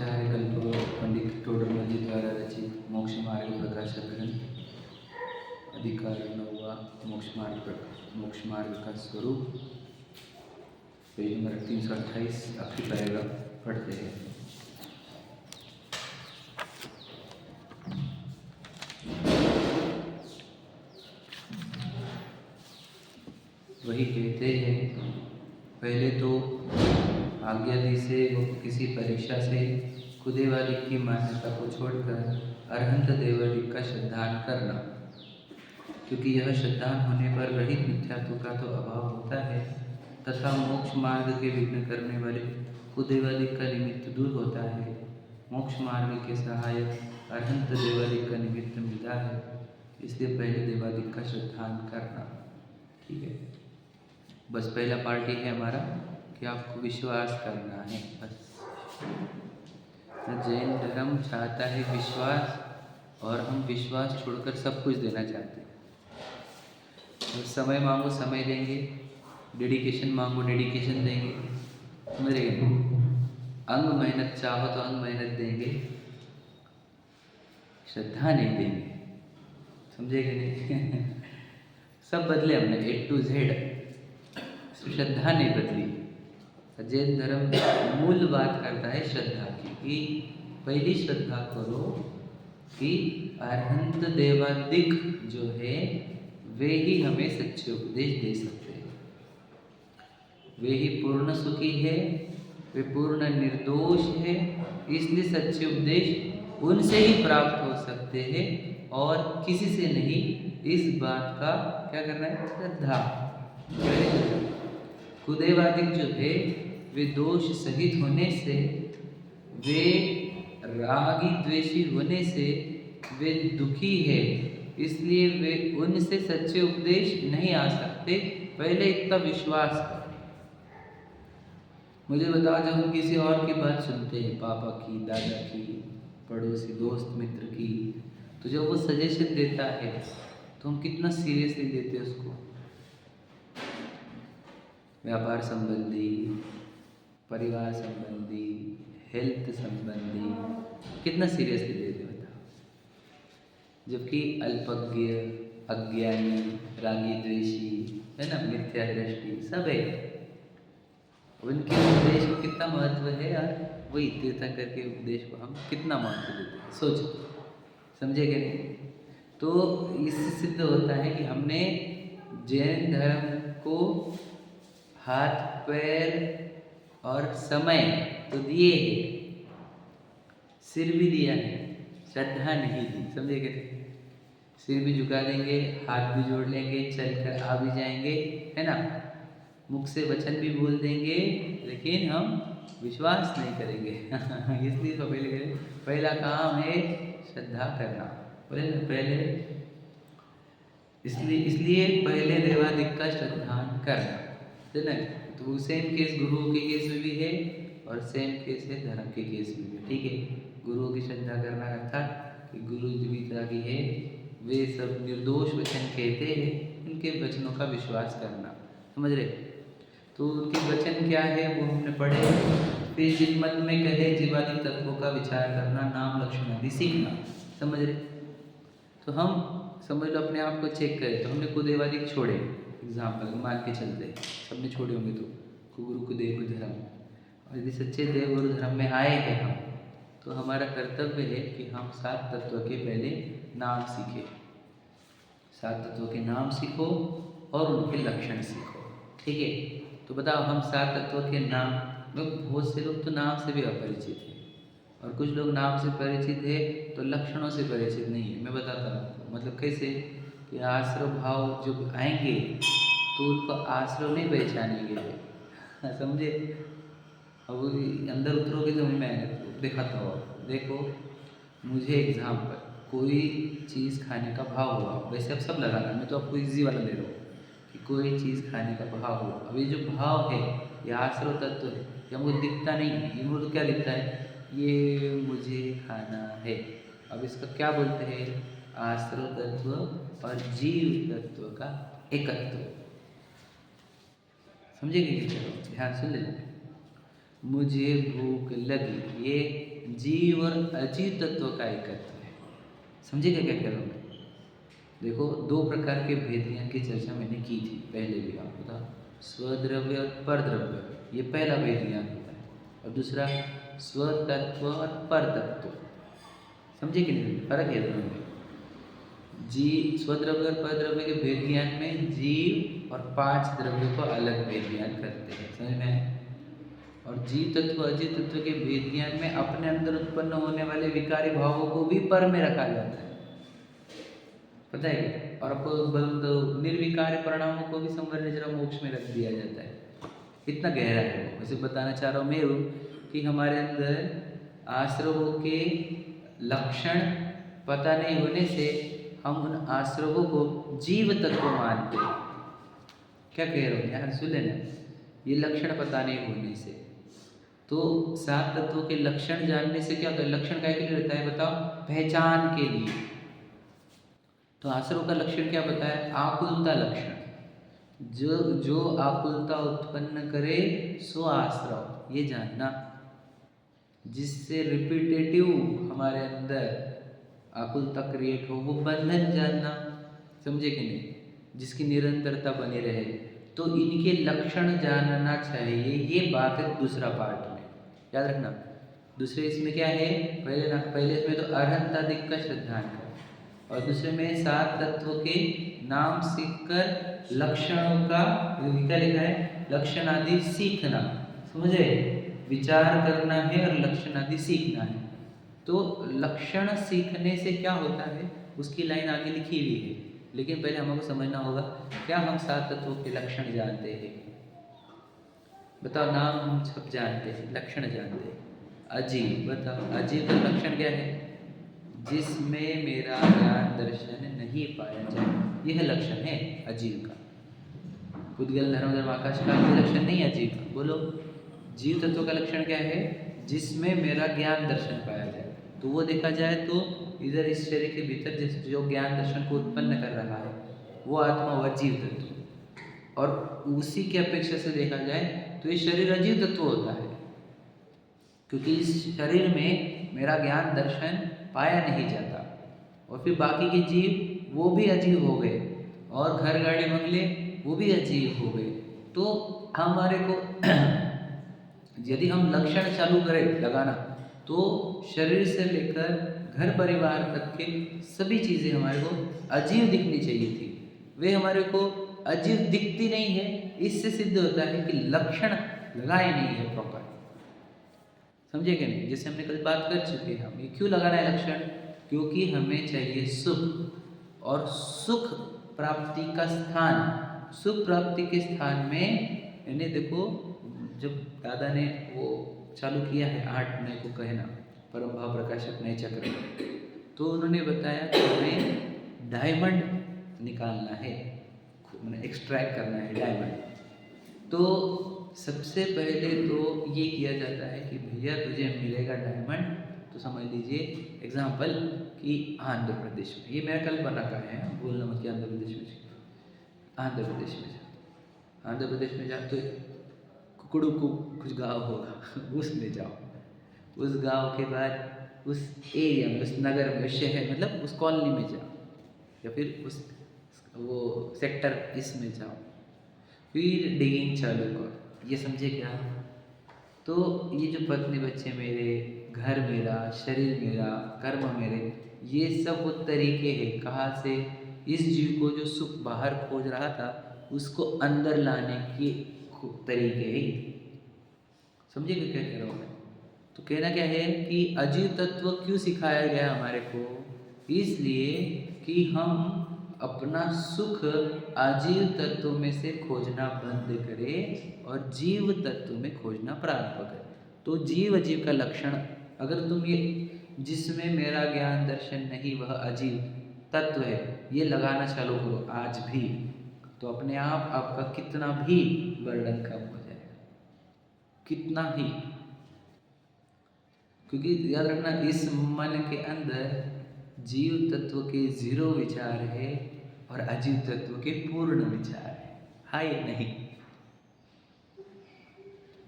नमोचार्य कल्पवृक्ष पंडित टोडरमल जी द्वारा रचित मोक्ष मार्ग प्रकाशक ग्रंथ अधिकार 9वां मोक्ष मार्ग का स्वरूप, पेज नंबर 328, आखिरी पैराग्राफ पढ़ते हैं। वही कहते हैं, पहले तो आज्ञादि से व किसी परीक्षा से खुदेवादिक की मान्यता को छोड़कर अरहंत देवादिक का श्रद्धान करना, क्योंकि यह श्रद्धान होने पर रहित मिथ्यात्व का तो अभाव होता है तथा मोक्ष मार्ग के विघ्न करने वाले खुदेवादिक का निमित्त दूर होता है। मोक्ष मार्ग के सहायक अरहंत देवादिक का निमित्त मिलता है, इसलिए पहले देवादिक का श्रद्धान करना। ठीक है, बस पहला पार्ट ये है हमारा कि आपको विश्वास करना है। बस जैन धर्म चाहता है विश्वास, और हम विश्वास छोड़कर सब कुछ देना चाहते हैं। तो समय मांगो समय देंगे, डेडिकेशन मांगो डेडिकेशन देंगे, समझ रहे हैं? अंग मेहनत चाहो तो अंग मेहनत देंगे, श्रद्धा नहीं देंगे, समझेंगे नहीं? सब बदले हमने A to Z, श्रद्धा नहीं बदली। जैन धर्म मूल बात करता है श्रद्धा की, कि पहली श्रद्धा करो कि अरहंत देवादिक जो है वे ही हमें सच्चे उपदेश दे सकते हैं। वे ही पूर्ण सुखी है, वे पूर्ण निर्दोष है, इसलिए सच्चे उपदेश उनसे ही प्राप्त हो सकते हैं और किसी से नहीं। इस बात का क्या करना है? श्रद्धा। खुदेवादिक जो है वे दोष सहित होने से, वे रागी द्वेषी होने से वे दुखी है, इसलिए वे उनसे सच्चे उपदेश नहीं आ सकते। पहले इतना विश्वास कर। मुझे बताओ, जब हम किसी और की बात सुनते हैं, पापा की, दादा की, पड़ोसी, दोस्त, मित्र की, तो जब वो सजेशन देता है तो हम कितना सीरियसली लेते हैं उसको। व्यापार संबंधी, परिवार संबंधी, हेल्थ संबंधी, कितना सीरियसली लेते बताओ। जबकि अल्पज्ञ, अज्ञानी, रागी द्वेषी है ना, मिथ्या दृष्टि सब है, उनके उपदेश को कितना महत्व है यार। वही तीर्थंकर के उपदेश को हम कितना महत्व देते हैं, सोचो, समझे कि नहीं? तो इससे सिद्ध होता है कि हमने जैन धर्म को हाथ पैर और समय तो दिए है, सिर भी दिया है, श्रद्धा नहीं दी, समझे कि नहीं? सिर भी झुका देंगे, हाथ भी जोड़ लेंगे, चलकर आ भी जाएंगे, है ना, मुख से वचन भी बोल देंगे, लेकिन हम विश्वास नहीं करेंगे। इसलिए तो पहला काम है श्रद्धा करना। पहले इसलिए पहले देवादिक का श्रद्धान करना, है ना। तो सेम केस गुरुओं के केस में भी है और सेम केस है धर्म के केस में भी। ठीक है, गुरुओं की श्रद्धा करना अर्थात कि गुरु जो भी तरह की है वे सब निर्दोष वचन कहते हैं, उनके वचनों का विश्वास करना, समझ रहे? तो उनके वचन क्या है वो हमने पढ़े। फिर जिन मत में कहे जीवादि तत्वों का विचार करना, नाम लक्षण आदि सीखना, समझ रहे? तो हम समझ लो अपने आप को चेक करें, तो हमने खुदेवादिक छोड़े, एग्जाम्पल मान के चलते सबने छोड़े होंगे, तो गुरु को देव धर्म, और यदि सच्चे देव गुरु धर्म में आए हैं हम, तो हमारा कर्तव्य है कि हम 7 तत्व के पहले नाम सीखें। 7 तत्वों के नाम सीखो और उनके लक्षण सीखो। ठीक है, तो बताओ हम 7 तत्वों के नाम, बहुत से लोग तो नाम से भी अपरिचित हैं, और कुछ लोग नाम से परिचित है तो लक्षणों से परिचित नहीं है। मैं बताता हूँ आपको, मतलब कैसे कि आश्रव भाव जब आएंगे तो उनको आश्रव नहीं पहचानेंगे, समझे? अब अंदर उतरोगे तो मैं दिखाता हूँ। देखो, मुझे एग्जाम्पल, कोई चीज़ खाने का भाव हुआ, वैसे अब सब लगाना, मैं तो आपको इजी वाला दे रहा हूँ कि कोई चीज़ खाने का भाव हुआ। अब ये जो भाव है ये आश्रव तत्व है, ये हमको दिखता नहीं है। ये मुझे क्या दिखता है? ये मुझे खाना है। अब इसका क्या बोलते हैं? आश्रव तत्व और जीव तत्व का एकत्व, समझेंगे? ध्यान सुन लेना। मुझे भूख लगी, ये जीव और अजीव तत्व का एकत्व है। समझे क्या कह रहा हूँ मैं? देखो, दो प्रकार के भेद ज्ञान की चर्चा मैंने की थी पहले भी, आपको था स्वद्रव्य और परद्रव्य, ये पहला भेद ज्ञान होता है, और दूसरा स्वतत्व और परतत्व। समझे कि नहीं? फर्क है दोनों में। स्वद्रव्य और परद्रव्य के भेद ज्ञान में जीव और 5 द्रव्यों को अलग भेद ज्ञान करते हैं, समझ में आया? और जीव तत्व अजीव तत्व के भेद ज्ञान में अपने अंदर उत्पन्न होने वाले विकारी भावों को भी पर में रखा जाता है, पता है? और आपको निर्विकार परिणामों को भी संवर्ण जरा मोक्ष में रख दिया जाता है। इतना गहरा है वो। वैसे बताना चाह रहा हूँ मैं कि हमारे अंदर आश्रवों के लक्षण पता नहीं होने से हम उन आश्रवों को जीव तत्व मानते हैं। क्या कह रहे हो यार, सुन लेना। ये लक्षण पता नहीं होने से, तो 7 तत्वों के लक्षण जानने से क्या होता है? लक्षण क्या के लिए रहता है बताओ? पहचान के लिए। तो आश्रव का लक्षण क्या बताया? आकुलता लक्षण। जो आकुलता उत्पन्न करे सो आश्रव, ये जानना। जिससे रिपीटेटिव हमारे अंदर आकुलता क्रिएट हो, वो बंधन जानना। समझे कि नहीं? जिसकी निरंतरता बनी रहे, तो इनके लक्षण जानना चाहिए। ये बात है दूसरा पार्ट में, याद रखना। दूसरे इसमें क्या है? पहले इसमें तो अर्हंतादिक का श्रद्धान का, और दूसरे में 7 तत्वों के नाम सीखकर लक्षणों का क्या लिखा है? लक्षण आदि सीखना। समझे? विचार करना है और लक्षण आदि सीखना है। तो लक्षण सीखने से क्या होता है, उसकी लाइन आगे लिखी हुई है, लेकिन पहले हमको समझना होगा क्या हम 7 तत्वों के लक्षण जानते हैं? बताओ, नाम हम सब जानते हैं, लक्षण जानते हैं। अजीव, बताओ अजीव का लक्षण क्या है? जिसमें मेरा ज्ञान दर्शन नहीं पाया जाए, यह लक्षण है अजीव का। उद्गल धर्म धर्म आकाश का लक्षण नहीं अजीव का। बोलो, जीव तत्व का लक्षण क्या है? जिसमें मेरा ज्ञान दर्शन पाया जाए। तो वो देखा जाए तो इधर इस शरीर के भीतर जो ज्ञान दर्शन को उत्पन्न कर रहा है वो आत्मा व जीव तत्व, और उसी की अपेक्षा से देखा जाए तो ये शरीर अजीव तत्व होता है, क्योंकि इस शरीर में मेरा ज्ञान दर्शन पाया नहीं जाता। और फिर बाकी के जीव वो भी अजीव हो गए, और घर गाड़ी बंगले वो भी अजीव हो गए। तो हमारे को यदि हम लक्षण चालू करें लगाना, तो शरीर से लेकर घर परिवार तक के सभी चीज़ें हमारे को अजीव दिखनी चाहिए थी, वे हमारे को अजीव दिखती नहीं है। इससे सिद्ध होता है कि लक्षण लगाए नहीं है प्रॉपर। समझे कि नहीं? जैसे हमने कल बात कर चुके हैं, हम ये क्यों लगाना है लक्षण? क्योंकि हमें चाहिए सुख, और सुख प्राप्ति का स्थान, सुख प्राप्ति के स्थान में यानी देखो, जब दादा ने वो चालू किया है 8 मई को कहना, परम भाव प्रकाशक नए चक्र, तो उन्होंने बताया कि हमें डायमंड निकालना है, मैंने एक्सट्रैक्ट करना है डायमंड। तो सबसे पहले तो ये किया जाता है कि भैया तुझे मिलेगा डायमंड, तो समझ लीजिए एग्जाम्पल कि आंध्र प्रदेश में, ये मेरा कल बना का है, बोलना मत कि आंध्र प्रदेश में, आंध्र प्रदेश में जाओ, आंध्र प्रदेश में जाओ तो कुकड़ू को कुछ गांव होगा, उसमें जाओ, उस गांव के बाद उस एरिया में, उस नगर में, उस शहर मतलब उस कॉलोनी में जाओ, या फिर उस वो सेक्टर इसमें जाओ, फिर डिगिंग चालू करो। ये समझे क्या? तो ये जो पत्नी बच्चे मेरे, घर मेरा, शरीर मेरा, कर्म मेरे, ये सब वो तरीके हैं कहाँ से इस जीव को जो सुख बाहर खोज रहा था उसको अंदर लाने के तरीके हैं। समझे क्या कह रहा हूँ मैं? तो कहना क्या है कि अजीव तत्व क्यों सिखाया गया हमारे को? इसलिए कि हम अपना सुख अजीव तत्व में से खोजना बंद करें और जीव तत्व में खोजना प्रारंभ करें। तो जीव अजीव का लक्षण, अगर तुम ये जिसमें मेरा ज्ञान दर्शन नहीं वह अजीव तत्व है, ये लगाना चालू करो आज भी, तो अपने आप आपका कितना भी बर्डन कम हो जाएगा, कितना ही। क्योंकि याद रखना, इस मन के अंदर जीव तत्व के 0 विचार है और अजीव तत्व के पूर्ण विचार है या नहीं?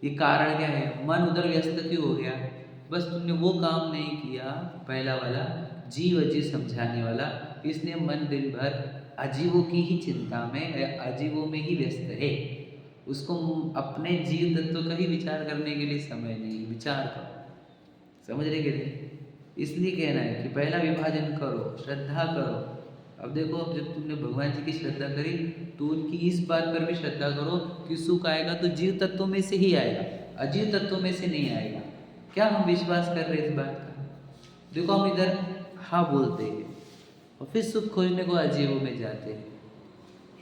ये कारण क्या है? मन उधर व्यस्त क्यों हो गया? बस तुमने वो काम नहीं किया पहला वाला, जीव अजीव समझाने वाला, इसलिए मन दिन भर अजीवों की ही चिंता में, अजीवों में ही व्यस्त है। उसको अपने जीव तत्व का ही विचार करने के लिए समय नहीं, विचार करो, समझ रहे कि नहीं? इसलिए कहना है कि पहला विभाजन करो, श्रद्धा करो। अब देखो, अब जब तुमने भगवान जी की श्रद्धा करी तो उनकी इस बात पर भी श्रद्धा करो कि सुख आएगा तो जीव तत्वों में से ही आएगा, अजीव तत्वों में से नहीं आएगा। क्या हम विश्वास कर रहे हैं इस बात का? देखो, हम इधर हाँ बोलते हैं और फिर सुख खोजने को अजीवों में जाते हैं।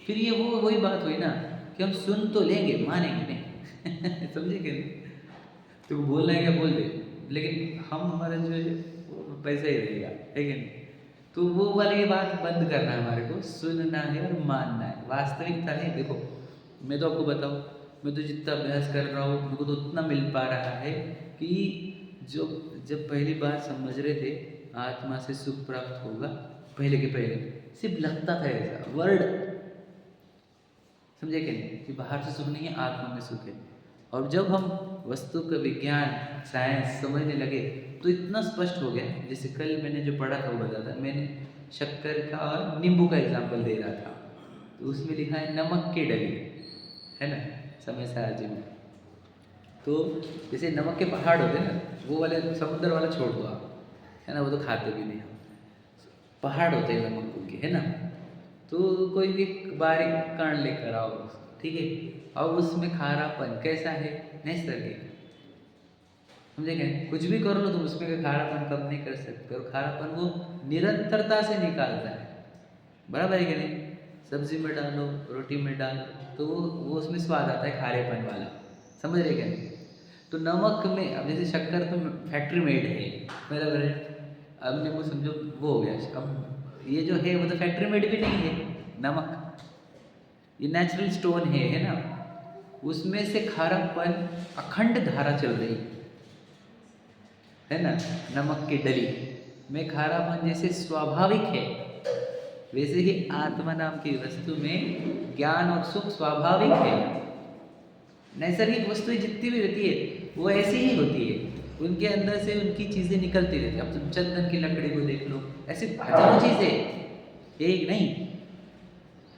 फिर ये वही बात हुई ना कि हम सुन तो लेंगे, मानेंगे नहीं समझे कि नहीं? तो बोलना है क्या बोल दे, लेकिन हमारा जो है वो पैसा ही रहेगा, है कि नहीं? तो वो वाली बात बंद करना है, हमारे को सुनना है और मानना है, वास्तविकता है। देखो, मैं तो आपको बताऊँ, मैं तो जितना अभ्यास कर रहा हूँ मेरे को तो उतना मिल पा रहा है कि जो जब पहली बार समझ रहे थे आत्मा से सुख प्राप्त होगा, पहले के पहले सिर्फ लगता था ऐसा वर्ड, समझे कि नहीं? कि बाहर से सुख नहीं है, आत्मा में सुख है। और जब हम वस्तु का विज्ञान साइंस समझने लगे तो इतना स्पष्ट हो गया। जैसे कल मैंने जो पढ़ा था वो बताता, मैंने शक्कर का और नींबू का एग्जाम्पल दे रहा था, तो उसमें लिखा है नमक के डली, है ना, समय सार जी में। तो जैसे नमक के पहाड़ होते हैं ना, वो वाले समुद्र वाला छोड़ दो आप, है ना, वो तो खाते भी नहीं हम, पहाड़ होते हैं नमक के, है ना। तो कोई भी बारीक कण लेकर आओ, ठीक है, और उसमें खारापन कैसा है, नैसर्गिक, समझे क्या? कुछ भी कर लो तो उसमें खारापन कम नहीं कर सकते, और खारापन वो निरंतरता से निकालता है, बराबर है कि नहीं? सब्जी में डालो, रोटी में डालो, तो वो उसमें स्वाद आता है खारेपन वाला, समझ रहे क्या नहीं? तो नमक में, अब जैसे शक्कर तो फैक्ट्री मेड है, बराबर है। अब नींबू समझो वो हो गया, अब ये जो है वो तो फैक्ट्री मेड भी नहीं है, नमक ये नेचुरल स्टोन है ना, उसमें से खारापन अखंड धारा चल रही है ना। नमक की डली में खारापन जैसे स्वाभाविक है, वैसे ही आत्मा नाम की वस्तु में ज्ञान और सुख स्वाभाविक है। नैसर्गिक वस्तुएं जितनी भी होती है वो ऐसी ही होती है, उनके अंदर से उनकी चीज़ें निकलती रहती है। अब तुम चंदन की लकड़ी को देख लो, ऐसे हजारों चीज़ें, एक नहीं,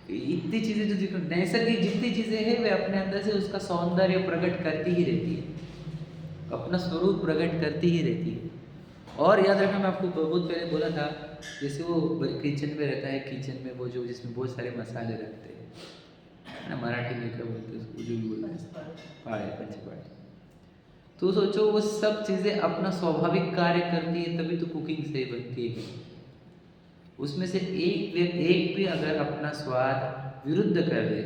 इतनी चीज़ें जो देखो, नैसर्गिक जितनी चीज़ें हैं वे अपने अंदर से उसका सौंदर्य प्रकट करती ही रहती है, अपना स्वरूप प्रकट करती ही रहती है। और याद रखना, मैं आपको बहुत पहले बोला था, जैसे वो किचन में रहता है, किचन में वो जो जिसमें बहुत सारे मसाले रखते हैं, है ना, मराठी में क्या बोलते हैं उसको, जो भी बोलते हैं, पाड़े, पंचपाड़े। तो सोचो वो सब चीज़ें अपना स्वाभाविक कार्य करती है, तभी तो कुकिंग सही बनती है। उसमें से एक भी अगर अपना स्वाद विरुद्ध कर दे,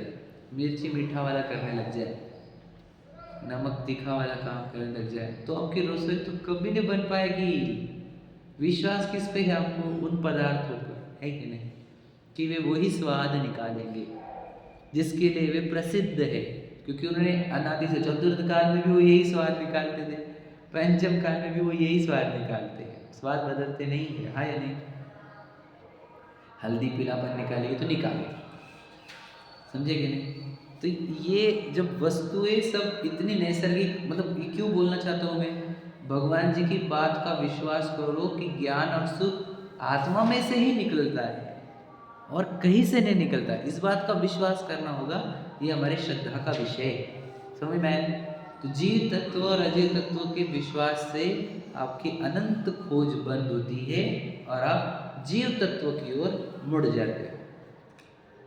मिर्ची मीठा वाला करने लग जाए, नमक तीखा वाला काम करने लग जाए, तो आपकी रसोई तो कभी नहीं बन पाएगी। विश्वास किस पे है आपको? उन पदार्थों पर, है कि नहीं, कि वे वही स्वाद निकालेंगे जिसके लिए वे प्रसिद्ध है, क्योंकि उन्होंने अनादि से, चतुर्थ काल में भी वो यही स्वाद निकालते थे, पंचम काल में भी वो यही स्वाद निकालते हैं, स्वाद बदलते नहीं है, हाँ या नहीं? हल्दी पीलापन निकालेगी तो निकालेगी, समझे कि नहीं? तो ये जब वस्तुएं सब इतनी नैसर्गिक, मतलब ये क्यों बोलना चाहता हूँ मैं, भगवान जी की बात का विश्वास करो कि ज्ञान और सुख आत्मा में से ही निकलता है और कहीं से नहीं निकलता, इस बात का विश्वास करना होगा। ये हमारे श्रद्धा का विषय है, समझ में आया? तो जीव तत्व और अजीव तत्व के विश्वास से आपकी अनंत खोज बंद होती है और आप जीव तत्व की ओर मुड़ जाते हो।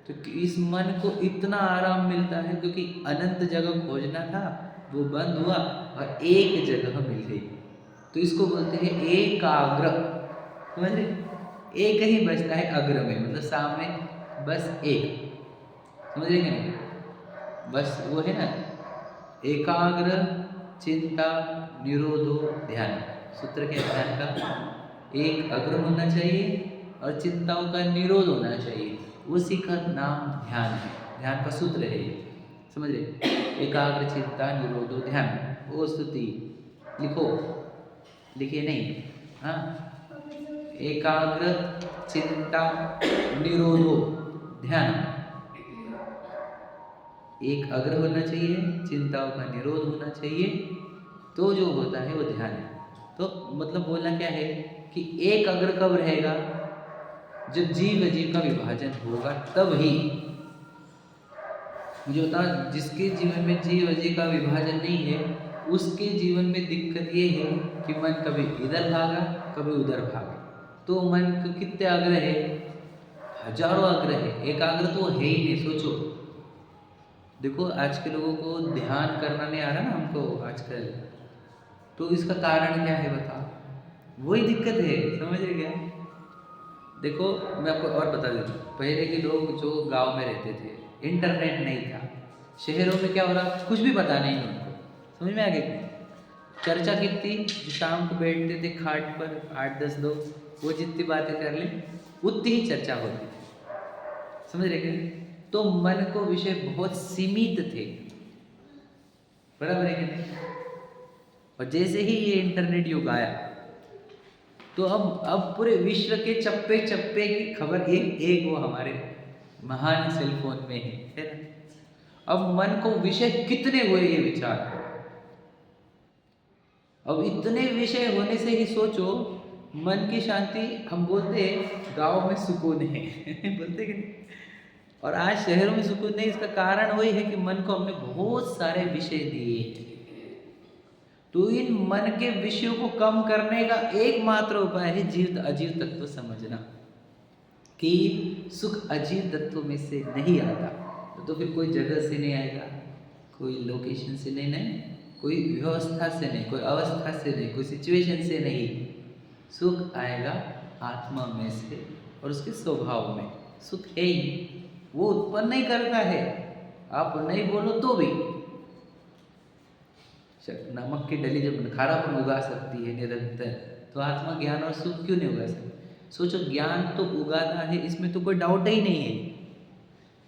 तो इस मन को इतना आराम मिलता है क्योंकि अनंत जगह खोजना था, वो बंद हुआ और एक जगह मिल गई। तो इसको बोलते हैं एकाग्र, समझ रहे? एक ही बचता है अग्र में, मतलब सामने बस एक, समझ रहे कि नहीं? बस वो है ना, एकाग्र चिंता निरोधो ध्यान, सूत्र के ध्यान का एक अग्र होना चाहिए और चिंताओं का निरोध होना चाहिए, उसी का नाम ध्यान है, ध्यान का सूत्र है ये, समझ रहे? एकाग्र चिंता निरोधो ध्यान, वो स्तुति लिखो, लिखिए नहीं, हाँ, एकाग्र चिंता निरोधो ध्यान, एक अग्र होना चाहिए, चिंताओं का निरोध होना चाहिए, तो जो होता है वो ध्यान है। तो मतलब बोलना क्या है कि एक अग्र कब रहेगा, जब जीव अजीव का विभाजन होगा तब ही। मुझे बता, जिसके जीवन में जीव अजीव का विभाजन नहीं है उसके जीवन में दिक्कत ये है कि मन कभी इधर भागा कभी उधर भागा। तो मन को कितने आग्रह है, हजारों आग्रह है, एक आग्रह तो है ही नहीं। सोचो, देखो आज के लोगों को ध्यान करना नहीं आ रहा ना हमको आजकल, तो इसका कारण क्या है बता, वही दिक्कत है, समझ रहे क्या। देखो मैं आपको और बता देता हूँ, पहले के लोग जो गांव में रहते थे, इंटरनेट नहीं था, शहरों में क्या हो रहा कुछ भी पता नहीं उनको, समझ में आ गया। चर्चा कितनी, जो शाम को बैठते थे खाट पर 8-10 लोग, वो जितनी बातें कर लें उतनी ही चर्चा होती थी, समझ रहे क्या। तो मन को विषय बहुत सीमित थे, बराबर है कि नहीं। और जैसे ही ये इंटरनेट युग आया तो अब पूरे विश्व के चप्पे चप्पे की खबर एक वो हमारे महान सेल फोन में है ना। अब मन को विषय कितने हुए ये विचार, अब इतने विषय होने से ही सोचो मन की शांति, हम बोलते हैं गांव में सुकून है बोलते कि नहीं, और आज शहरों में सुकून नहीं। इसका कारण वही है कि मन को हमने बहुत सारे विषय दिए। तो इन मन के विषयों को कम करने का एकमात्र उपाय है जीव अजीव तत्व समझना, कि सुख अजीव तत्वों में से नहीं आता। तो फिर कोई जगह से नहीं आएगा, कोई लोकेशन से नहीं, कोई व्यवस्था से नहीं, कोई अवस्था से नहीं, कोई सिचुएशन से नहीं। सुख आएगा आत्मा में से, और उसके स्वभाव में सुख है ही, वो उत्पन्न नहीं करता है, आप नहीं बोलो तो भी। नमक की डली जब खारापन उगा सकती है निरंतर, तो आत्मा ज्ञान और सुख क्यों नहीं उगा सकती। सोचो, ज्ञान तो उगाता है, इसमें तो कोई डाउट ही नहीं है।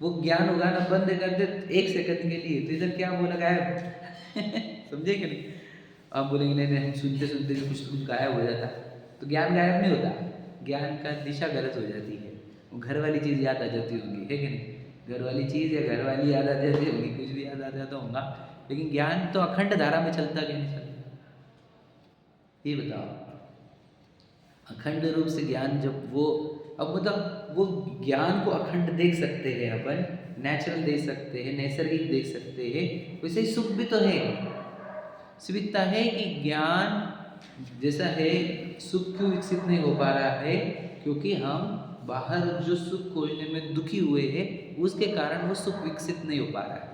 वो ज्ञान उगाना बंद कर दे 1 सेकंड के लिए तो इधर क्या बोला गायब समझे कि नहीं। आप बोलेंगे नहीं नहीं, सुनते सुनते जो कुछ गायब हो जाता, तो ज्ञान गायब नहीं होता, ज्ञान का दिशा गलत हो जाती है। वो घर वाली चीज़ याद आ जाती होगी, है कि नहीं। घर वाली चीज़ या घर वाली याद आ जाती होगी, कुछ भी याद आ जाता होगा, लेकिन ज्ञान तो अखंड धारा में चलता कि नहीं चलता, ये बताओ। अखंड रूप से ज्ञान जब वो, अब मतलब वो ज्ञान को अखंड देख सकते हैं अपन, नेचुरल देख सकते हैं, नैसर्गिक देख सकते हैं, वैसे ही सुख भी तो है। स्वीकता है कि ज्ञान जैसा है, सुख क्यों विकसित नहीं हो पा रहा है, क्योंकि हम बाहर जो सुख खोजने में दुखी हुए हैं उसके कारण वो सुख विकसित नहीं हो पा रहा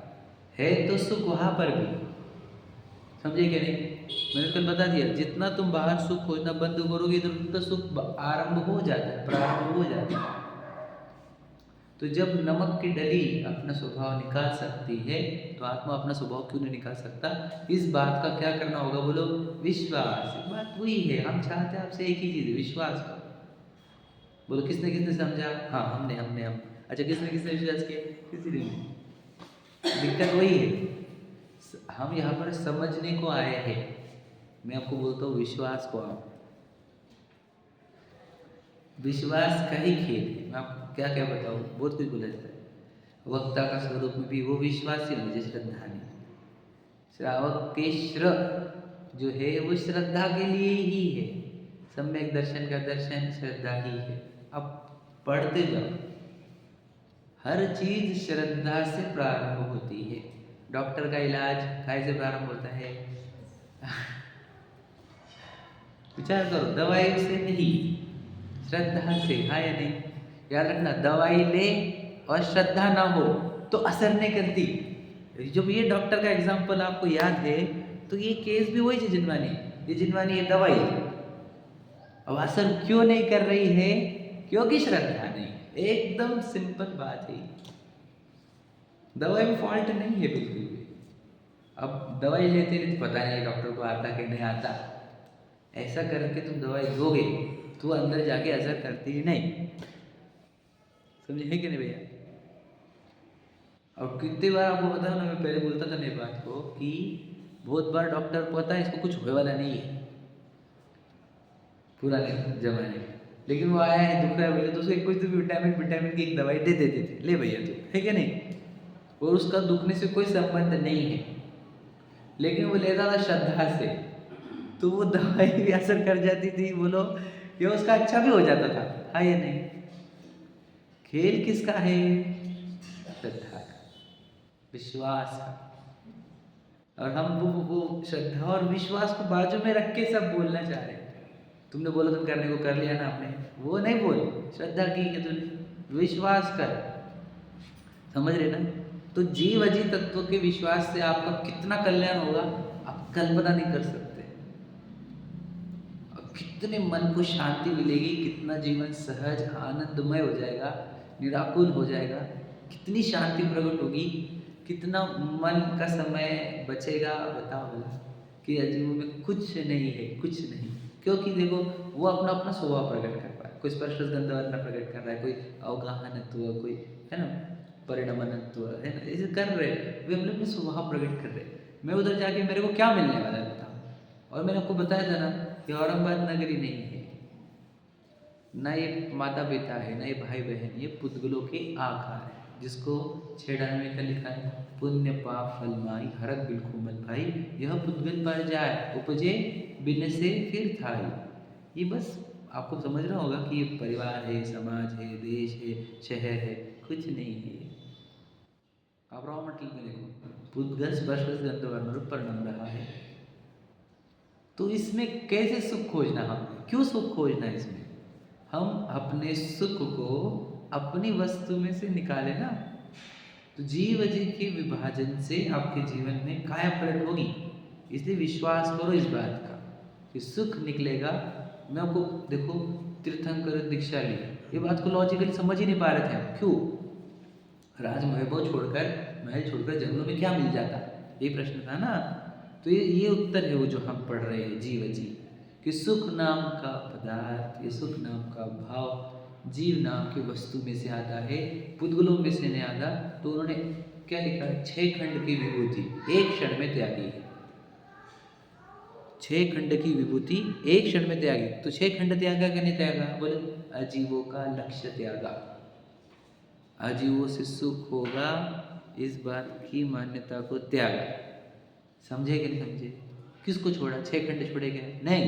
है तो सुख वहाँ पर भी, समझे क्या नहीं। मैंने कल बता दिया, जितना तुम बाहर सुख खोजना बंद करोगे तो उतना सुख आरंभ हो जाता है, प्रारंभ हो जाता है। तो जब नमक की डली अपना स्वभाव निकाल सकती है तो आत्मा अपना स्वभाव क्यों नहीं निकाल सकता। इस बात का क्या करना होगा बोलो, विश्वास। बात वही है, हम चाहते हैं आपसे एक ही चीज़ है, विश्वास करो। बोलो किसने किसने समझा, हाँ हमने हमने हम। अच्छा किसने किसने विश्वास किया, किसी ने नहीं। दिक्कत वही है, हम यहाँ पर समझने को आए हैं। मैं आपको बोलता हूँ विश्वास को, आप विश्वास का ही खेल है। मैं आपको क्या क्या बताऊँ, बहुत कुछ बोला जाता है। वक्ता का स्वरूप में भी वो विश्वास ही मुझे श्रद्धा नहीं। श्रावक के श्र जो है वो श्रद्धा के लिए ही है, सम्यक दर्शन का दर्शन श्रद्धा ही है। अब पढ़ते जाओ, हर चीज श्रद्धा से प्रारंभ होती है। डॉक्टर का इलाज काय से प्रारंभ होता है विचार करो, दवाई से नहीं, श्रद्धा से। हाँ या नहीं, याद रखना, दवाई ले और श्रद्धा ना हो तो असर नहीं करती। जब ये डॉक्टर का एग्जाम्पल आपको याद है तो ये केस भी वही है, जिनवानी, ये जिनवानी ये दवाई, अब असर क्यों नहीं कर रही है, क्योंकि श्रद्धा नहीं। एकदम सिंपल बात है, दवाई में फॉल्ट नहीं है बिल्कुल भी। अब दवाई लेते नहीं, पता नहीं डॉक्टर को आता कि नहीं आता, ऐसा करके तुम दवाई दोगे तो अंदर जाके असर करती ही नहीं, समझे है कि नहीं भैया। और कितनी बार आपको बताऊँ ना, मैं पहले बोलता था मेरी बात को कि बहुत बार डॉक्टर को पता है इसको कुछ होने वाला नहीं है पुराने जमाने में, लेकिन वो आया है दुख रहा है बोले तो उसको कुछ तो विटामिन की एक दवाई दे देते थे, ले भैया तू, है कि नहीं। और उसका दुखने से कोई संबंध नहीं है, लेकिन वो लेता था श्रद्धा से। तो वो दवाई भी असर कर जाती थी, बोलो या उसका अच्छा भी हो जाता था, हाँ या नहीं? खेल किसका है? श्रद्धा का, विश्वास का। और हम वो श्रद्धा और विश्वास को बाजू में रख के सब बोलना चाह रहे हैं। तुमने बोला तुम करने को कर लिया ना आपने, वो नहीं बोल, श्रद्धा की है तूने, विश्वास कर, समझ रहे ना? तो जीव अजी तत्व के विश्वास से आपका कितना कल्याण होगा आप कल्पना नहीं कर सकते। और कितने मन को शांति मिलेगी, कितना जीवन सहज आनंदमय हो जाएगा, निराकुल हो जाएगा, कितनी शांति प्रकट होगी, कितना मन का समय बचेगा। बताओ भला कि अजीबों में कुछ नहीं है, कुछ नहीं। क्योंकि देखो वो अपना अपना स्वभाव प्रकट कर रहा है, कोई स्पर्श गंध वर्ण प्रकट कर रहा है, कोई अवगाहनत्व, कोई है ना परिणमनत्व, है ना, ऐसे कर रहे वे अपने अपने स्वभाव प्रकट कर रहे। मैं उधर जाके मेरे को क्या मिलने वाला है बताओ? और मैंने आपको बताया था ना कि औरंगाबाद नगरी नहीं है, ना ये माता पिता है, ना ये भाई बहन, ये पुद्गलों के आकार है, जिसको 698 का लिखा है, पुण्य पाप फल माई हरक बिलखुमल भाई, यह पुद्गल पर जाए उपजे बिन से फिर थाई। ये बस आपको समझना होगा कि ये परिवार है, समाज है, देश है, शहर है, कुछ नहीं है। आप रॉ मटेरियल में देखो, पुद्गल स्पर्श गंध वर्ण रूप परिणाम रहा है। तो इसमें कैसे सुख खोजना, हम क्यों सुख खोजना है इसमें? हम अपने सुख को अपनी वस्तु में से निकाले ना, तो जीव जी के विभाजन से आपके जीवन में काया पलट होगी। इसलिए विश्वास करो इस बात का कि सुख निकलेगा। मैं आपको देखो, तीर्थंकर दीक्षा ली, ये बात को लॉजिकली समझ ही नहीं पा रहे थे हम। क्यों? राज वैभव छोड़कर, महल छोड़कर जंगलों में क्या मिल जाता, ये प्रश्न था ना। तो ये उत्तर है वो जो हम पढ़ रहे हैं जीव जी, कि सुख नाम का पदार्थ, ये सुख नाम का भाव जीव नाम की वस्तु में से आता है, पुद्गलों में से नहीं आता। तो उन्होंने क्या लिखा? 6 खंड की विभूति एक क्षण में त्यागी है। 6 खंड की विभूति एक क्षण में त्यागी। तो 6 खंड त्यागा क्या नहीं त्यागा? बोले अजीवों का लक्ष्य त्यागा, अजीवों से सुख होगा इस बात की मान्यता को त्यागा। समझे कि नहीं समझे? किसको छोड़ा? 6 खंड छोड़े क्या? नहीं,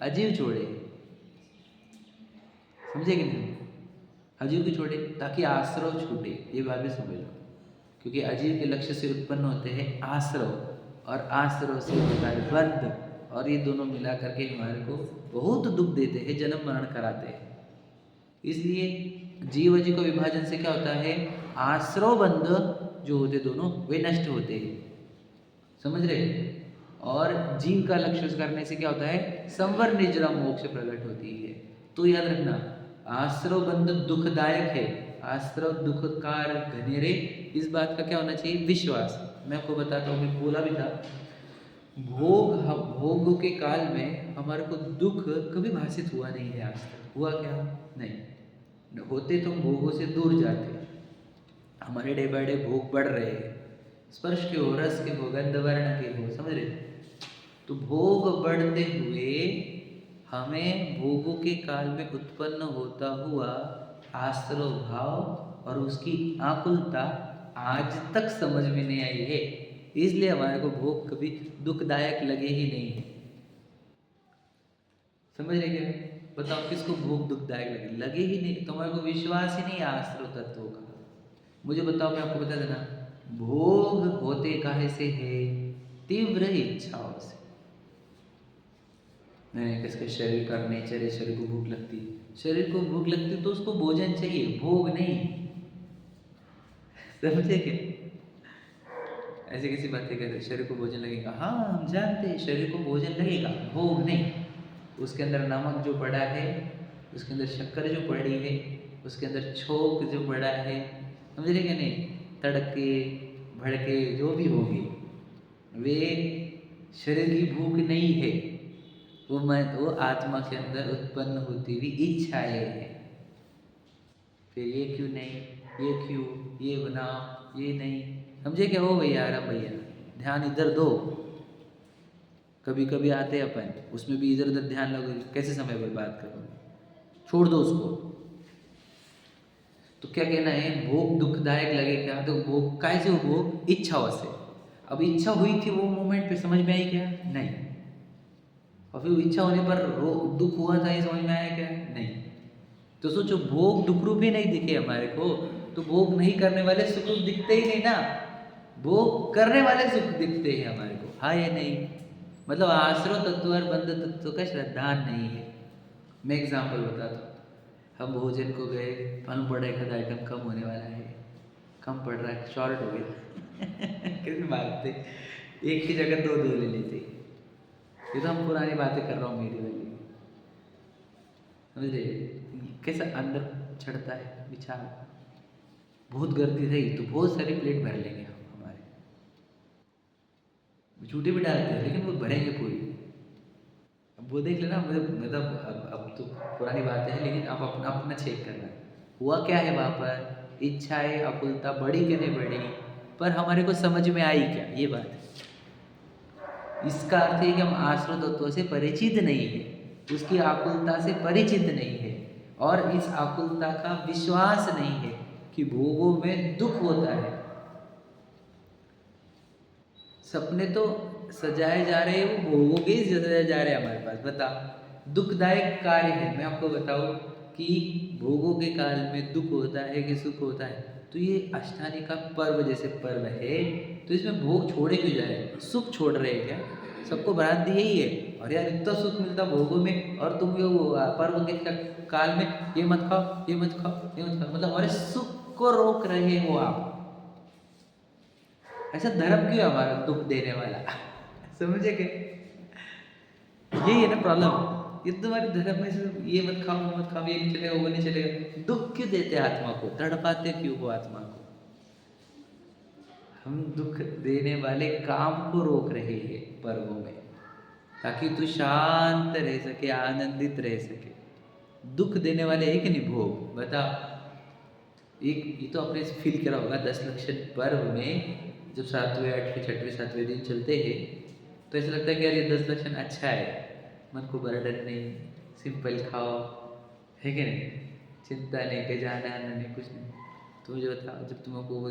अजीव छोड़े। समझे कि नहीं? अजीव क्यों छोड़े? ताकि आश्रव छूटे, ये बात भी समझ लो। क्योंकि अजीव के लक्ष्य से उत्पन्न होते हैं आश्रव, और आश्रव से होता है बंध, और ये दोनों मिला करके हमारे को बहुत दुख देते हैं, जन्म मरण कराते हैं। इसलिए जीव जी को विभाजन से क्या होता है? आश्रव बंध जो होते दोनों वे नष्ट होते हैं। समझ रहे? और जीव का लक्ष्य करने से क्या होता है? संवर निजरा मोक्ष प्रकट होती है। तो याद रखना, आश्रव बंध दुखदायक है, आश्रव दुखकार घनेरे। इस बात का क्या होना चाहिए? विश्वास। मैं आपको बताता हूँ, मैं बोला भी था, भोग के काल में हमारे को दुख कभी भाषित हुआ नहीं है आज तक। हुआ क्या? नहीं होते, तो भोगों से दूर जाते। हमारे डे बाय डे भोग बढ़ रहे हैं, स्पर्श के हो, रस के हो, गंध वर्ण के हो, समझ रहे? तो भोग बढ़ते हुए हमें भोगों के काल में उत्पन्न होता हुआ आश्रव भाव और उसकी आकुलता आज तक समझ में नहीं आई है। इसलिए हमारे को भोग कभी दुखदायक लगे ही नहीं है। समझ रहे क्या? बताओ किसको भोग दुखदायक लगे? लगे ही नहीं। तो हमारे को विश्वास ही नहीं है आश्रव तत्वों का। मुझे बताओ, मैं आपको बता देना, भोग होते काहे से है? तीव्र इच्छाओं से। नहीं, किसके शरीर का नेचर है, शरीर को भूख लगती है, शरीर को भूख लगती तो उसको भोजन चाहिए, भोग नहीं। समझे क्या? ऐसी किसी बातें कहते शरीर को भोजन लगेगा, हाँ हम जानते हैं शरीर को भोजन लगेगा, भोग नहीं। उसके अंदर नमक जो पड़ा है, उसके अंदर शक्कर जो पड़ी है, उसके अंदर छोक जो पड़ा है, समझ रहे क्या नहीं? तड़के भड़के जो भी होंगे वे शरीर की भूख नहीं है, वो आत्मा के अंदर उत्पन्न होती हुई इच्छाएं है। फिर ये क्यों नहीं, ये क्यों, ये बनाओ, ये नहीं। समझे क्या? हो भैया, आराम भैया, ध्यान इधर दो। कभी कभी आते अपन, उसमें भी इधर उधर ध्यान लगो, कैसे समय बर्बाद करोगे? छोड़ दो उसको। तो क्या कहना है? भोग दुखदायक लगे क्या? तो भोग कैसे हो? भोग इच्छाओं से। अब इच्छा हुई थी वो मोमेंट पे, समझ में आई क्या? नहीं। और फिर इच्छा होने पर दुख हुआ था, ये समझ में आया क्या? नहीं। तो सोचो, भोग दुख रूप ही नहीं दिखे हमारे को, तो भोग नहीं करने वाले सुख रूप दिखते ही नहीं ना, भोग करने वाले सुख दिखते हैं हमारे को, हाँ या नहीं? मतलब आश्रव तत्व और बंध तत्व का श्रद्धान नहीं है। मैं एग्जाम्पल बताता हूँ। हम भोजन को गए, मालूम पड़ा एक आधा आइटम कम होने वाला है, कम पड़ रहा है, शॉर्ट हो गया कितनी मारते, एक की जगह दो दो ले लेते। ये तो हम पुरानी बातें कर रहा हूँ मेरी वाली, समझ रहे कैसा अंदर चढ़ता है विचार। बहुत गर्दी रही तो बहुत सारी प्लेट भर लेंगे हम, हमारे झूठे भी डालते हैं लेकिन वो भरेंगे पूरी। अब वो देख लेना, मतलब अब तो पुरानी बात है, लेकिन आप अपना अपना चेक करना हुआ क्या है वहाँ पर। इच्छाएं आकुलता बढ़ी कि नहीं बढ़ी, पर हमारे को समझ में आई क्या, ये बात है। इसका अर्थ है कि हम आश्रय तत्वों से परिचित नहीं है, उसकी आकुलता से परिचित नहीं है, और इस आकुलता का विश्वास नहीं है कि भोगों में दुख होता है। सपने तो सजाए जा रहे हैं, वो भोगों के ही सजाए जा रहे हैं हमारे पास। बता, दुखदायक कार्य है। मैं आपको बताऊं कि भोगों के काल में दुख होता है कि सुख होता है, तो ये अष्टानी का पर्व जैसे पर्व है, तो इसमें भोग छोड़े क्यों जा रहे हैं, सुख छोड़ रहे हैं क्या? सबको भ्रांति यही है, और यार इतना सुख मिलता भोगों में, और तुम ये पर्व के काल में ये मत खाओ, ये मत खाओ, ये मत खाओ, मतलब हमारे सुख को रोक रहे हो आप। ऐसा धर्म क्यों है हमारा दुख देने वाला समझे क्या? यही है ना प्रॉब्लम। ये तुम्हारे धर्म में से ये मत खाओ, वो मत खाओ, ये नहीं चलेगा, वो नहीं चलेगा, दुख क्यों देते आत्मा को, तड़पाते क्यों हो आत्मा को? हम दुख देने वाले काम को रोक रहे हैं पर्वों में, ताकि तू शांत रह सके, आनंदित रह सके। दुख देने वाले है कि नहीं भोग? बता। एक ये तो आपने फील करा होगा, 10 लक्षण पर्व में जब 7वें 8वें 6वें 7वें दिन चलते हैं, तो ऐसा लगता है कि यार ये 10 लक्षण अच्छा है, मन को बर्डन नहीं, सिंपल खाओ, है कि नहीं, चिंता नहीं, कहीं जाना आना नहीं, कुछ नहीं। तो मुझे बताओ, जब तुमको वो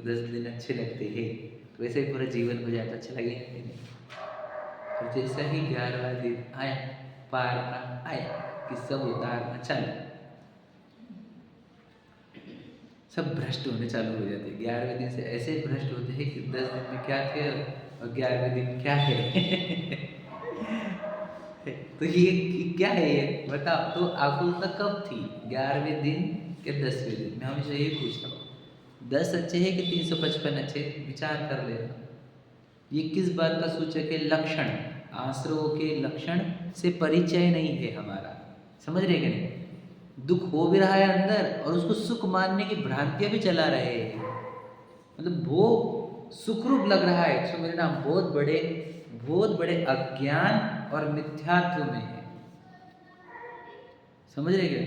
10 दिन अच्छे लगते हैं, तो वैसे ही पूरा जीवन हो जाता, अच्छा लगेगा कि नहीं? तो जैसा ही 11वां दिन आया, पारना आया कि सब उतारना चालू, सब भ्रष्ट होने चालू हो जाते हैं। 11वें दिन से ऐसे भ्रष्ट होते हैं कि 10 दिन में क्या थे और 11वें दिन क्या है तो ये क्या है, ये बताओ। तो आकुलता कब थी, 11वें दिन के 10वें दिन? मैं हमेशा यही पूछता हूँ, 10 अच्छे हैं कि 355 अच्छे? विचार कर लेना। ये किस बात का सूचक है? लक्षण, आश्रयों के लक्षण से परिचय नहीं है हमारा, समझ रहे कि नहीं? दुख हो भी रहा है अंदर, और उसको सुख मानने की भ्रांतियां भी चला रहे हैं, मतलब भोग सुखरूप लग रहा है। तो मेरे नाम बहुत बड़े अज्ञान और मिथ्यात्व में है, समझ रहे क्या?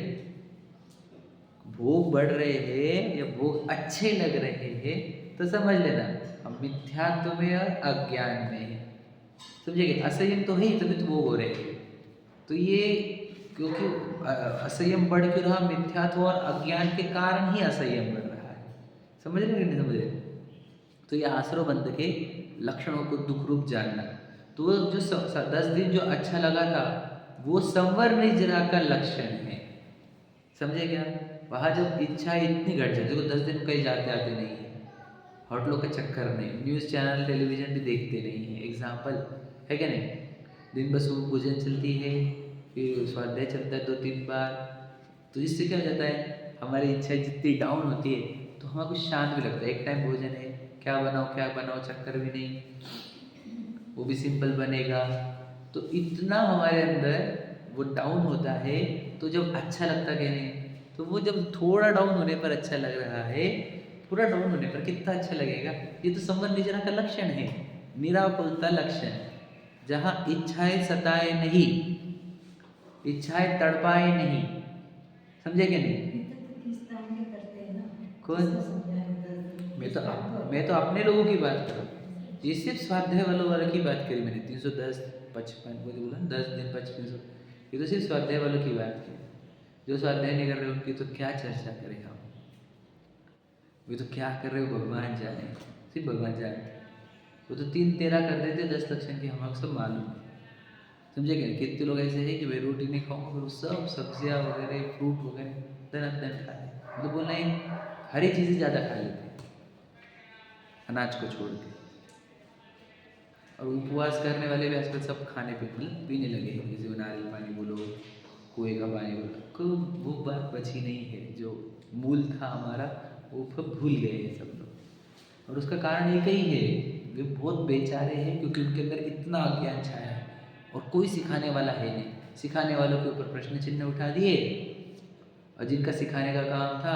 भोग बढ़ रहे हैं या भोग अच्छे लग रहे हैं, तो समझ लेना हम मिथ्यात्व में और अज्ञान में है, समझेंगे? असंयम तो है ही, तभी तो भोग हो रहे हैं। तो ये क्योंकि असंयम बढ़ क्यों रहा, मिथ्यात्व और अज्ञान के कारण ही असंयम बढ़ रहा है, समझ रहे कि नहीं समझ रहे? तो ये आश्रव बंध के लक्षणों को दुख रूप जानना। तो वो जो 10 दिन जो अच्छा लगा था, वो संवर निजरा का लक्षण है, समझे क्या? वहाँ जब इच्छा इतनी घट जाती है, देखो 10 दिन कहीं जाते आते नहीं है, होटलों का चक्कर नहीं, न्यूज़ चैनल टेलीविजन भी देखते नहीं है, एग्जाम्पल है क्या नहीं? दिन भर सुबह पूजन चलती है, फिर स्वाध्याय चलता है 2-3 बार, तो इससे क्या हो जाता है, हमारी इच्छा जितनी डाउन होती है तो हमें कुछ शांत भी लगता है। एक टाइम भोजन है, क्या बनाओ चक्कर भी नहीं, वो भी सिंपल बनेगा, तो इतना हमारे अंदर वो डाउन होता है। तो जब अच्छा लगता कि नहीं, तो वो जब थोड़ा डाउन होने पर अच्छा लग रहा है, पूरा डाउन होने पर कितना अच्छा लगेगा। ये तो संवर निजरा का लक्षण है, निराकुलता लक्षण, जहाँ इच्छाएं सताए नहीं, इच्छाएं तड़पाए नहीं, समझे क्या नहीं? कौन? मैं तो अपने लोगों की बात कर रहा हूँ, ये सिर्फ स्वाध्याय वालों की बात करी मैंने। 310 55 वो बोला 10 दिन 5500, ये तो सिर्फ स्वाध्याय वालों की बात की। जो स्वाध्याय नहीं कर रहे उनकी तो क्या चर्चा करें हम, वे तो क्या कर रहे हो भगवान जाने, सिर्फ भगवान जाने। वो तो 3-13 कर देते 10 लक्षण की, हम सब मालूम है। समझे क्या? कितने लोग ऐसे हैं कि भाई रोटी नहीं खाऊंगा, फिर सब सब्जियां वगैरह फ्रूट वगैरह दन दन खा रहे, मतलब बोलना है हरी चीज़ें ज़्यादा खा लेते हैं अनाज को छोड़ के। और उपवास करने वाले भी आजकल सब खाने पे मतलब पीने लगे हैं, जैसे नारियल पानी बोलो, कुएं का पानी बोलो, कोई वो बात बची नहीं है। जो मूल था हमारा वो सब भूल गए हैं सब लोग। और उसका कारण एक ही है, वे बहुत बेचारे हैं क्योंकि उनके अंदर इतना अज्ञान छाया है और कोई सिखाने वाला है नहीं। सिखाने वालों के ऊपर प्रश्न चिन्ह उठा दिए और जिनका सिखाने का काम था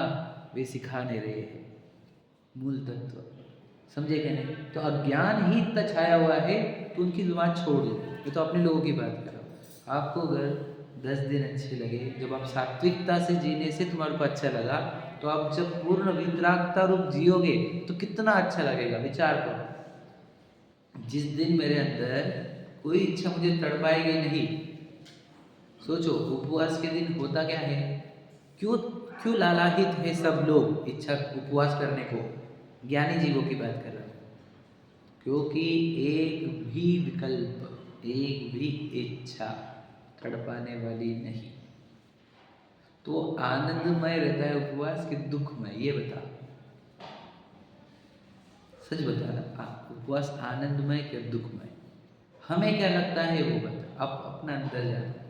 वे सिखा नहीं रहे हैं मूल तत्व। समझे क्या? नहीं तो अज्ञान ही इतना छाया हुआ है तो उनकी जुबान छोड़ दो। ये तो अपने लोगों की बात कर रहा हूँ। आपको अगर 10 दिन अच्छे लगे, जब आप सात्विकता से जीने से तुम्हारे को अच्छा लगा, तो आप जब पूर्ण वितरागता रूप जियोगे तो कितना अच्छा लगेगा। विचार करो, जिस दिन मेरे अंदर कोई इच्छा मुझे तड़पाएगी नहीं, सोचो उपवास के दिन होता क्या है, क्यों क्यों लालायित है सब लोग इच्छा उपवास करने को। ज्ञानी जीवों की बात कर रहा हूँ, क्योंकि एक भी विकल्प, एक भी इच्छा तड़पाने वाली नहीं। तो आनंदमय रहता है उपवास कि दुखमय, ये बता, सच बता रहा। उपवास आनंदमय क्या दुखमय? हमें क्या लगता है वो बता, अब अपना अंदर जाता है।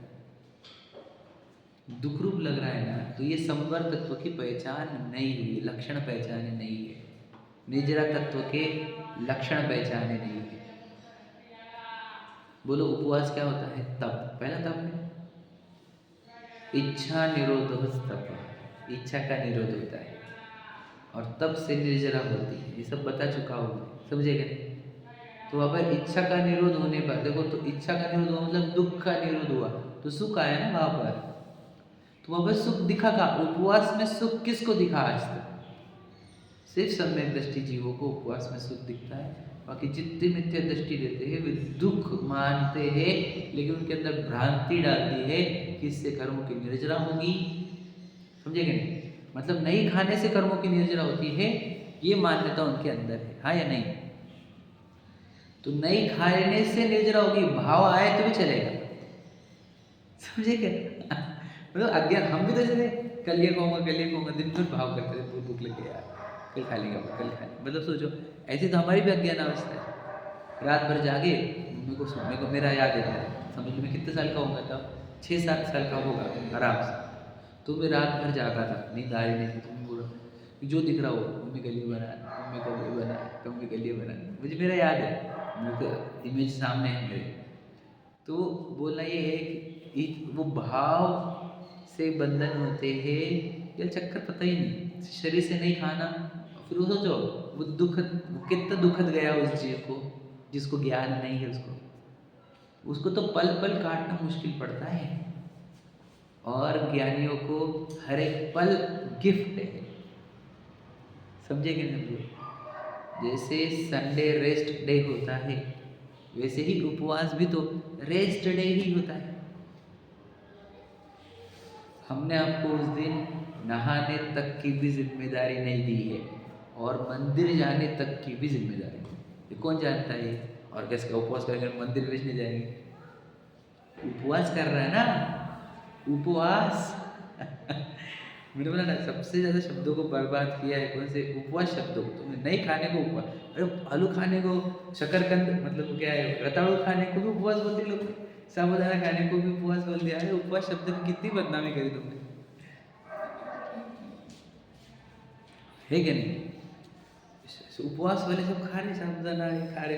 दुख रूप लग रहा है ना, तो ये संवर तत्व की पहचान नहीं हुई, लक्षण पहचाने नहीं है। निजरा तत्व के लक्षण पहचाने नहीं है। बोलो उपवास क्या होता है? तप, पहला तप है इच्छा निरोध तप, इच्छा का निरोध होता है और तप से निर्जरा होती है। ये सब बता चुका हूँ, समझेगा नहीं? तो वहाँ पर इच्छा का निरोध होने पर देखो, तो इच्छा का निरोध हुआ मतलब दुख का निरोध हुआ, तो सुख आया ना वहाँ पर। तो वहाँ पर सुख दिखा का, उपवास में सुख किसको दिखा आज तक? सिर्फ सम्यक दृष्टि जीवों को उपवास में सुख दिखता है। बाकी जितने मिथ्या दृष्टि देते हैं वे दुख मानते हैं, लेकिन उनके अंदर भ्रांति डालती है कि इससे कर्मों की निर्जरा होगी। समझेंगे नहीं? मतलब नहीं खाने से कर्मों की निर्जरा होती है, ये मान्यता उनके अंदर है, हाँ या नहीं? तो नहीं खाने से निर्जरा होगी, भाव आए तो भी चलेगा। समझे क्या? मतलब अज्ञान, हम भी तो जैसे कल ये कहूँगा कल ये कहूँगा, दिन भर भाव करते थे, भूख लगे यार कल खा लेंगे, कल खा लेंगे। मतलब सोचो, ऐसी तो हमारी भी अज्ञान अवस्था है। रात भर जागे, मेरे को मेरा याद है, समझ लो मैं कितने साल का होगा तब, 6-7 साल का होगा आराम से। तो मैं रात भर जागा था, नींद आ रही नहीं थी। तो मैं बोल रहा जो दिख रहा हो, मम्मी कल ये बना, मम्मी कल ये बना, मम्मी कल ये बना, मुझे मेरा याद है, मेरे को इमेज सामने है मेरे। तो बोलना ये है कि वो भाव से बंधन होते हैं, ये चक्कर पता ही नहीं, शरीर से नहीं खाना। फिर वो सोचो, वो दुखद, कितना दुखद गया उस जीव को जिसको ज्ञान नहीं है। उसको तो पल पल काटना मुश्किल पड़ता है, और ज्ञानियों को हर एक पल गिफ्ट है। समझे कि नहीं? जैसे संडे रेस्ट डे होता है, वैसे ही उपवास भी तो रेस्ट डे ही होता है। हमने आपको उस दिन नहाने तक की भी जिम्मेदारी नहीं दी है, और मंदिर जाने तक की भी जिम्मेदारी। ये कौन जानता है? और कैसे उपवास करेंगे, मंदिर भेजने जाएंगे? उपवास कर रहा है ना, उपवास। मैंने बोला ना, सबसे ज़्यादा शब्दों को बर्बाद किया है कौन से? उपवास शब्दों को। तुमने नहीं खाने को उपवास, अरे आलू खाने को शकरकंद, मतलब क्या है, रताड़ू खाने को भी उपवास बोलते लोग, साबूदाना खाने को भी उपवास बोल दिया। अरे उपवास शब्द की कितनी बदनामी करी तुमने, है क्या नहीं? उपवास वाले सब खा रहे, साबूदाना खा रहे,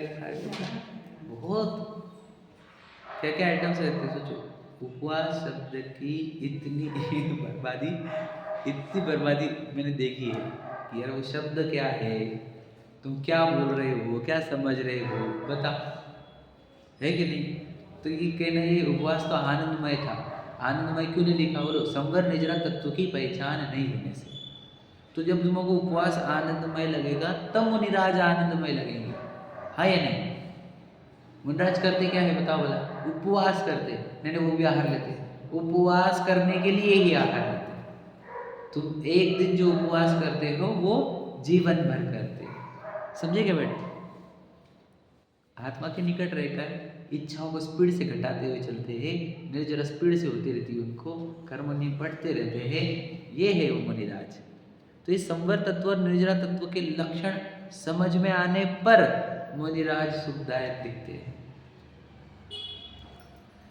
बहुत क्या क्या आइटम्स रहते हैं। सोचो, उपवास शब्द की इतनी बर्बादी, इतनी बर्बादी मैंने देखी है कि यार वो शब्द क्या है, तुम क्या बोल रहे हो, क्या समझ रहे हो, बता, है कि नहीं? तो ये कहना, ये उपवास तो आनंदमय था। आनंदमय क्यों नहीं लिखा? बोलो, संवर निजरा तत्व की पहचान नहीं होने से। तो जब तुमको उपवास आनंदमय लगेगा तब मुनिराज आनंदमय लगेंगे, हाँ या नहीं? मुनिराज करते क्या है बताओ भला? उपवास करते, नहीं वो भी आहार लेते, उपवास करने के लिए ही आहार लेते। तुम एक दिन जो उपवास करते हो वो जीवन भर करते, समझे क्या बेटे? आत्मा के निकट रहकर इच्छाओं को स्पीड से घटाते हुए चलते हैं, निर्जरा स्पीड से होती रहती है, उनको कर्म निपटते रहते हैं, ये है वो मुनिराज। तो इस संवर तत्व और निर्जरा तत्व के लक्षण समझ में आने पर मुनिराज सुखदायक दिखते हैं।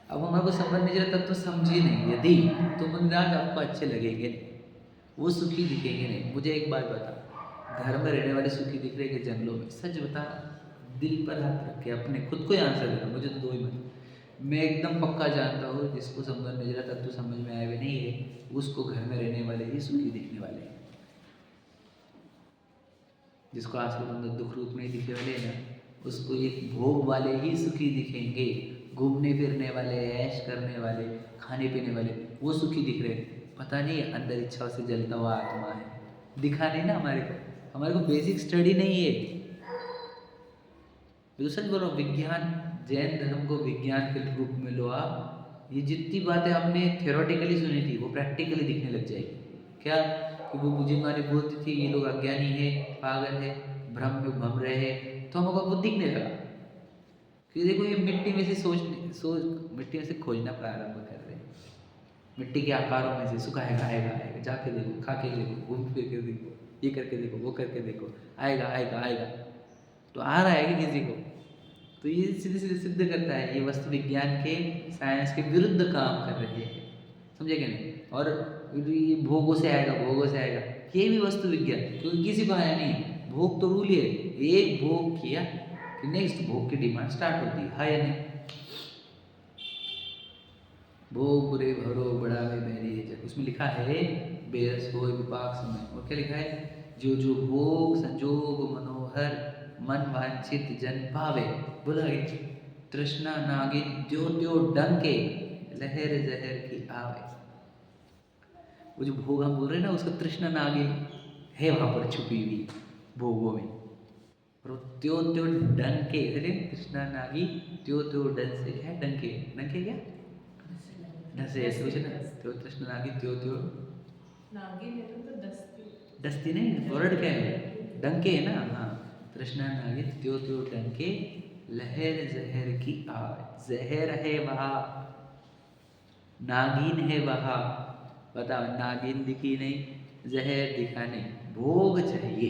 अब हमारे को संवर निर्जरा तत्व समझी नहीं यदि, तो मुनिराज आपको अच्छे लगेंगे नहीं, वो सुखी दिखेंगे नहीं। मुझे एक बात बता, घर में रहने वाले सुखी दिख रहे कि जंगलों में? सच बता, दिल पर हाथ रख के अपने खुद को ही आंसर देना, मुझे तो दो ही मत। मैं एकदम पक्का जानता हूँ जिसको संवर निर्जरा तत्व समझ में आए हुए नहीं है, उसको घर में रहने वाले ही सुखी दिखने वाले हैं। जिसको आश्रम अंदर दुख रूप नहीं दिखे वाले हैं ना, उसको ये भोग वाले ही सुखी दिखेंगे। घूमने फिरने वाले, ऐश करने वाले, खाने पीने वाले, वो सुखी दिख रहे। पता नहीं अंदर इच्छाओं से जलता हुआ आत्मा है, दिखा नहीं ना हमारे को बेसिक स्टडी नहीं है। तो सच बोलो, विज्ञान, जैन धर्म को विज्ञान के रूप में लो आप, ये जितनी बातें आपने थियोरेटिकली सुनी थी वो प्रैक्टिकली दिखने लग जाएगी। क्या कि वो बुजुर्ग वाली बोलती थी ये लोग अज्ञानी है, पागल है, भ्रम में भ्रम रहे हैं, तो हमको वो दिखने लगा कि देखो ये मिट्टी में से मिट्टी में से खोजना प्रारंभ कर रहे हैं। मिट्टी के आकारों में से सुखाएगा, आएगा आएगा, जाके देखो, खा के देखो, घूम फिर के देखो, ये करके देखो, वो करके देखो, आएगा आएगा आएगा। तो आ रहा है कि किसी को? तो ये सीधे सीधे सिद्ध करता है ये वस्तु विज्ञान के, साइंस के विरुद्ध काम कर रहे हैं। समझे क्या नहीं? और ये भोगों से आएगा, भोगों से आएगा, ये भी वस्तु विज्ञान, क्योंकि किसी को आया नहीं। भोग तो रूल है, एक भोग किया कि नेक्स्ट भोग की डिमांड स्टार्ट होती है या नहीं? भोग बुरे भरो बढ़ावे मेरी जग, उसमें लिखा है बेरस हो विपाक समय। और क्या लिखा है? जो जो भोग संजोग मनोहर मन वांछित जन भावे। बोला तृष्णा नागिन जो त्यो डंके लहर जहर की आवे। वो जो भोग हम बोल रहे हैं ना, उसका तृष्णा नागिन है वहां पर छुपी हुई भोगों में। और त्यो त्यो डंके, कृष्णा नागी त्यो त्यो डन से क्या है? डंके, डंके क्या? डसे, ऐसे कुछ ना। त्यो कृष्ण नागी त्यो त्यो नागी नहीं तो दस्ती, दस्ती नहीं, वर्ड क्या है? डंके है ना। हाँ, कृष्णा नागी त्यो त्यो डंके लहर जहर की आवाज। जहर है वहाँ, नागिन है वहाँ। बताओ, नागिन दिखी नहीं, जहर दिखा नहीं, भोग चाहिए।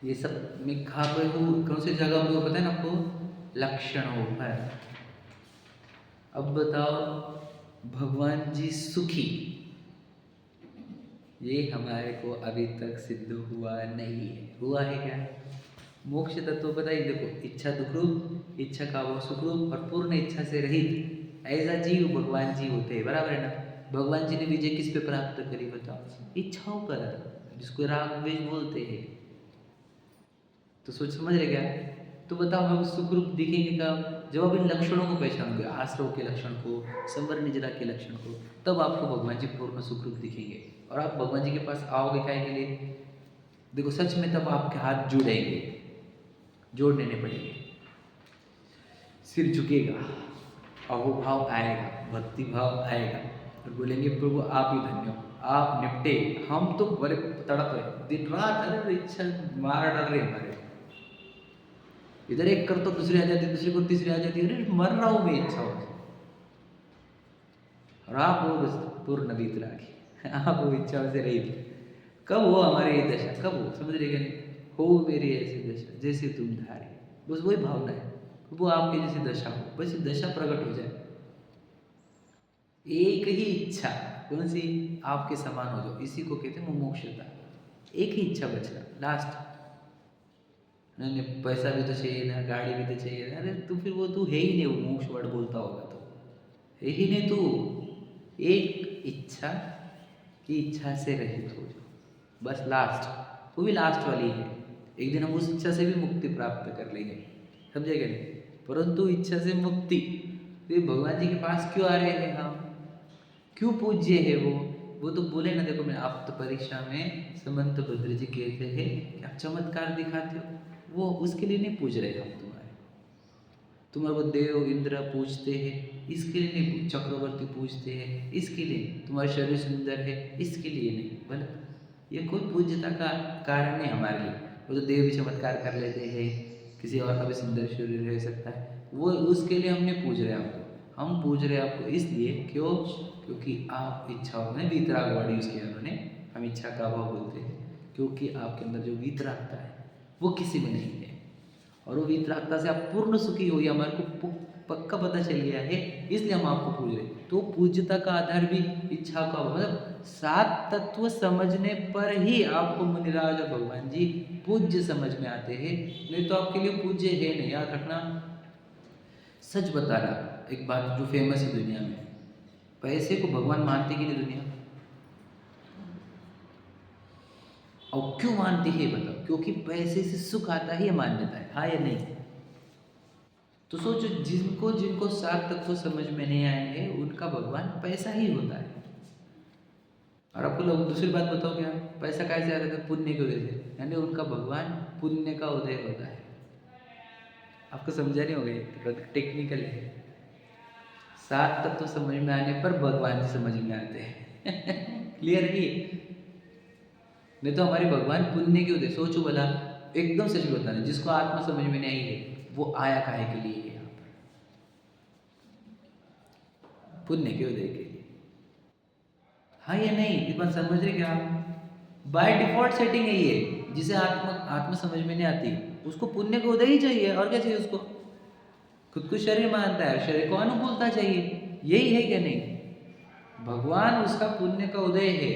ये सब मैं कहाँ पर हूँ, कौन सी जगह पर, पता है ना आपको? लक्षणों पर। अब बताओ, भगवान जी सुखी, ये हमारे को अभी तक सिद्ध हुआ नहीं है। हुआ है क्या? मोक्ष तत्व बताइए। देखो, इच्छा दुख रूप, इच्छा का वो सुख रूप, और पूर्ण इच्छा से रहित ऐसा जीव भगवान जी होते हैं, बराबर है ना? भगवान जी ने विजय किस पे प्राप्त करी बताओ? इच्छाओं पर, जिसको राग द्वेष बोलते हैं। तो सोच समझ रहे क्या? तो बताओ, हम सुख रूप दिखेंगे कब? जब आप इन लक्षणों को पहचानोगे, आश्रव के लक्षण को, संवर निजरा के लक्षण को, तब आपको भगवान जी पूर्ण सुख रूप दिखेंगे। और आप भगवान जी के पास आओगे काय के लिए? देखो सच में, तब आपके हाथ जुड़ेंगे, जोड़ देने पड़ेंगे, सिर झुकेगा, अहोभाव आएगा, भक्ति भाव आएगा, और बोलेंगे प्रभु आप ही धन्य हो, आप निपटे, हम तो बड़े तड़प रहे दिन रात, अरे इच्छा मार डाल रहे हमारे। इधर एक कर तो दूसरी आ जाती, दूसरी को तीसरी आ जाती, अरे मर रहा हूँ मैं इच्छाओं से। और आप वो पूर्ण वीतरागी, आप वो इच्छाओं से रहित। कब हो हमारी ये दशा? कब हो? समझ रहे क्या नहीं? हो मेरी ऐसी दशा जैसे तुम धारे, बस वही भावना है, वो आपकी जैसी दशा हो, बस दशा प्रकट हो जाए। एक ही इच्छा, कौन सी? आपके समान हो जाओ, इसी को कहते हैं मुमुक्षुता। एक ही इच्छा बचना, लास्ट। नहीं, पैसा भी तो चाहिए ना, गाड़ी भी तो चाहिए ना। अरे तू फिर वो तू है ही नहीं, वो मोक्ष वर्ड बोलता होगा तो है ही नहीं तू। एक इच्छा की इच्छा से रहित हो जाओ, बस लास्ट, वो भी लास्ट वाली है। एक दिन हम उस इच्छा से भी मुक्ति प्राप्त कर लेंगे, समझेगा नहीं? परंतु इच्छा से मुक्ति, तो भगवान जी के पास क्यों आ रहे हैं हम? क्यों पूज्य है वो तो बोले ना। देखो, मैं आप तो परीक्षा में समंत भद्र जी कहते हैं कि आप चमत्कार दिखाते हो, वो उसके लिए नहीं पूज रहे हम तुम्हारे को देव इंद्र पूजते हैं इसके लिए नहीं, चक्रवर्ती पूजते हैं इसके लिए, तुम्हारा शरीर सुंदर है इसके लिए नहीं। बोले ये कोई पूज्यता का कारण नहीं हमारे लिए। वो तो देव भी चमत्कार कर लेते हैं, किसी और का भी सुंदर शरीर रह सकता है, वो उसके लिए हमने पूज रहे हैं आपको। हम पूज रहे हैं आपको इसलिए क्यों, क्योंकि आप इच्छाओं में वीतराग वर्ड यूज़ किया उन्होंने, हम इच्छा का अभाव बोलते हैं, क्योंकि आपके अंदर जो वीतरागता है वो किसी में नहीं है, और वो वीतरागता से आप पूर्ण सुखी हो, ये हमारे को पक्का पता चल गया है, इसलिए हम आपको पूज रहे हैं। तो पूज्यता का आधार भी इच्छा का, मतलब 7 तत्व समझने पर ही आपको मुनिराज और भगवान जी पूज्य समझ में आते हैं, नहीं तो आपके लिए पूज्य है नहीं। याद रखना, सच बता रहा एक बात जो फेमस है दुनिया में, पैसे को भगवान मानती कि नहीं दुनिया, और क्यों मानती है बताओ? क्योंकि पैसे से सुख आता ही मान्यता है, हाँ या नहीं? तो सोचो, जिनको 7 तत्व समझ में नहीं आए हैं उनका भगवान पैसा ही होता है। और आपको लोग दूसरी बात बताओ, क्या पैसा कैसे आता है? पुण्य की वजह से, यानी उनका भगवान पुण्य का उदय होता है। आपको समझा नहीं होगा, टेक्निकल है। 7 तत्व समझ में आने पर भगवान जी समझ में आते हैं। क्लियर है? नहीं तो हमारे भगवान पुण्य के उदय, सोचो भला, एकदम सच बताना, जिसको आत्मा समझ में नहीं आई है वो आया काहे के लिए है यहाँ पर? पुण्य के उदय के लिए, हाँ या नहीं? इस बात समझ रहे क्या? बाय डिफॉल्ट सेटिंग है ये, जिसे आत्मा समझ में नहीं आती उसको पुण्य का उदय ही चाहिए, और क्या चाहिए उसको? खुद को शरीर मानता है, शरीर को अनुकूलता चाहिए, यही है क्या नहीं? भगवान उसका पुण्य का उदय है,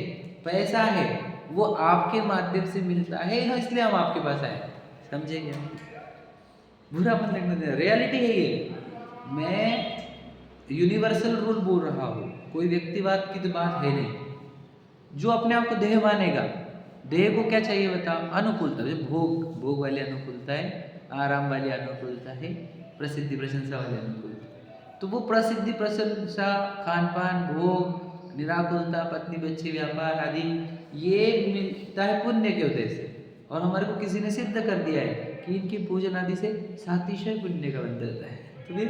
पैसा है वो आपके माध्यम से मिलता है, इसलिए हम आपके पास आए। समझे क्या? बुरा मत लगने देना, रियलिटी है ये। मैं यूनिवर्सल रूल बोल रहा हूँ, कोई व्यक्तिवाद की तो बात है नहीं। जो अपने आप को देह मानेगा, देह को क्या चाहिए बताओ? अनुकूलता, भोग वाली अनुकूलता है, आराम वाली अनुकूलता है, प्रसिद्धि प्रशंसा वाली अनुकूलता। तो वो प्रसिद्धि प्रशंसा, खान पान, भोग, निराकुलता, पत्नी बच्चे, व्यापार आदि, ये मिलता है पुण्य के उदय से। और हमारे को किसी ने सिद्ध कर दिया है कि इनकी पूजन आदि से सातिशय पुण्य का बन जाता है। तो फिर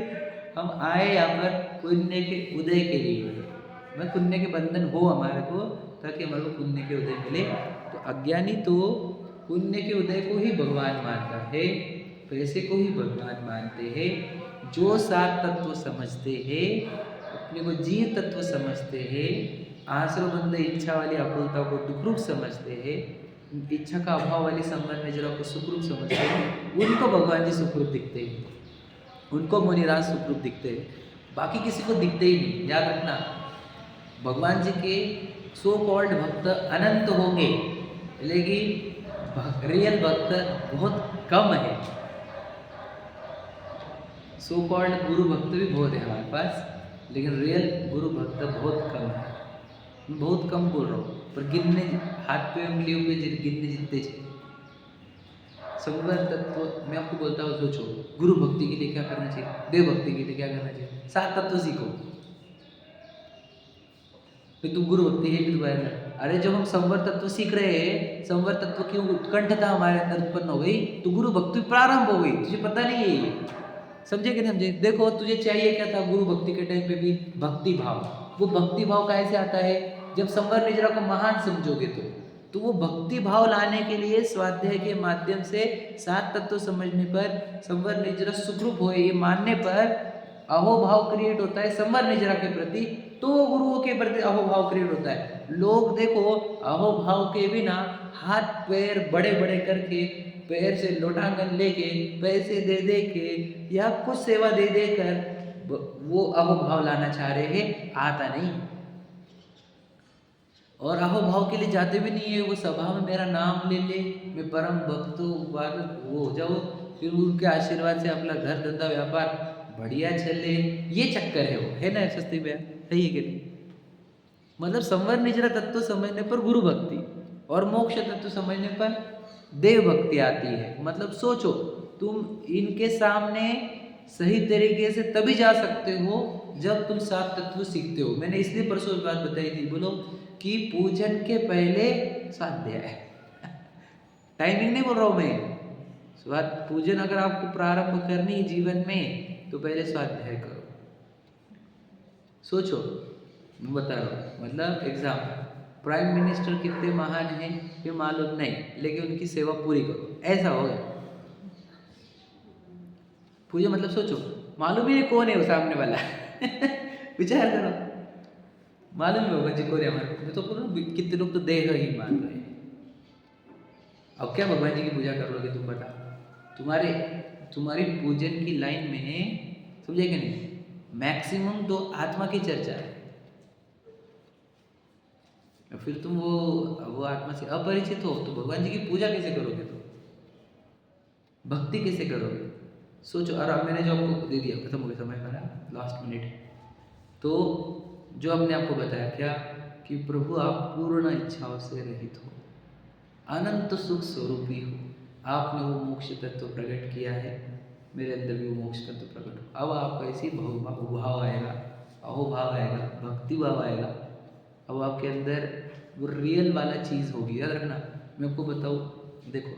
हम आए यहाँ पर पुण्य के उदय के लिए, मैं पुण्य के बंधन हो हमारे को, ताकि हमारे को पुण्य के उदय मिले। तो अज्ञानी तो पुण्य के उदय को ही भगवान मानता है, पैसे को ही भगवान मानते हैं। जो 7 तत्व समझते हैं, अपने को जीव तत्व समझते हैं, आश्रमबंध इच्छा वाली आकुलता को दुखरूप समझते हैं, इच्छा का अभाव वाली संबंध में जरा को सुखरूप समझते हैं, उनको भगवान जी सुखरूप दिखते हैं, उनको मुनिराज सुखरूप दिखते हैं, बाकी किसी को दिखते ही नहीं। याद रखना, भगवान जी के सो कॉल्ड भक्त अनंत होंगे, लेकिन रियल भक्त बहुत कम है। सो कॉल्ड गुरु भक्त भी बहुत है हमारे पास, लेकिन रियल गुरु भक्त बहुत कम है। मैं बहुत कम बोल रहा हूँ, पर गिनने, हाथ पे उंगलियों पे गिनने जितने संवर तत्व मैं आपको बोलता हूँ। सोचो, गुरु भक्ति के लिए क्या करना चाहिए, देव भक्ति के लिए क्या करना चाहिए? 7 तत्व सीखो, फिर तुम गुरु भक्ति है फिर बाहर। अरे जब हम संवर तत्व सीख रहे हैं, संवर तत्व की उत्कंठता हमारे अंदर उत्पन्न हो गई, तो गुरु भक्ति प्रारंभ हो गई। तुझे पता नहीं है ये, समझे कि नहीं समझे? देखो, तुझे चाहिए क्या था गुरु भक्ति के टाइम पे भी? भक्ति भाव। वो भक्ति भाव कैसे आता है? जब संवर निजरा को महान समझोगे तो वो भक्ति भाव लाने के लिए स्वाध्याय के माध्यम से 7 तत्व समझने पर संवर निजरा सुखरूप हो, ये मानने पर अहोभाव क्रिएट होता है संवर निजरा के प्रति, तो गुरुओं के प्रति अहोभाव क्रिएट होता है। लोग देखो, अहोभाव के बिना हाथ पैर बड़े बड़े करके, पैर से लोटांगन लेके, पैसे दे दे के या कुछ सेवा दे दे कर वो अहोभाव लाना चाह रहे हैं, आता नहीं। और अहोभाव के लिए जाते भी नहीं है, वो सभा में मेरा नाम ले ले, मैं परम भक्त वो हो जाओ, फिर उनके आशीर्वाद से अपना घर धंधा व्यापार बढ़िया चले, ये चक्कर है वो, है ना? सस्ती बयान सही है कि नहीं? मतलब संवर निजरा तत्व समझने पर गुरु भक्ति और मोक्ष तत्व समझने पर देव भक्ति आती है। मतलब सोचो, तुम इनके सामने सही तरीके से तभी जा सकते हो जब तुम 7 तत्व सीखते हो। मैंने इसलिए परसों बात बताई थी, बोलो कि पूजन के पहले स्वाध्याय। टाइमिंग नहीं बोल रहा हूँ मैं, पूजन अगर आपको प्रारंभ करनी है जीवन में, तो पहले स्वाध्याय करो। सोचो, मैं बता रहा हूँ, मतलब एग्जाम्पल, प्राइम मिनिस्टर कितने महान हैं ये मालूम नहीं, लेकिन उनकी सेवा पूरी करो, ऐसा होगा? पूजा मतलब सोचो, मालूम ही नहीं कौन है वो सामने वाला विचार करो, मालूम ही होगा जी कौन है हमारे को, तो पूरा कितने लोग तो देह ही मान रहे हैं। अब क्या भगवान जी की पूजा कर लोगे तुम बता, तुम्हारे तुम्हारी पूजन की लाइन में समझे कि नहीं, मैक्सिमम तो आत्मा की चर्चा है। और फिर तुम वो आत्मा से अपरिचित हो तो भगवान जी की पूजा कैसे करोगे, तो भक्ति कैसे करोगे? सोचो। और अब मैंने जो आपको दे दिया, खत्म हो गया समय मेरा, लास्ट मिनट, तो जो हमने आपको बताया क्या कि प्रभु आप पूर्ण इच्छाओं से रहित हो, अनंत सुख स्वरूपी हो, आपने वो मोक्ष तत्व प्रकट किया है, मेरे अंदर भी वो मोक्ष तत्व प्रकट हो। अब आपको ऐसी भाव आएगा, अहोभाव आएगा, भक्ति भाव आएगा, अब आपके अंदर वो रियल वाला चीज़ होगी। याद रखना, मैं आपको बताऊँ, देखो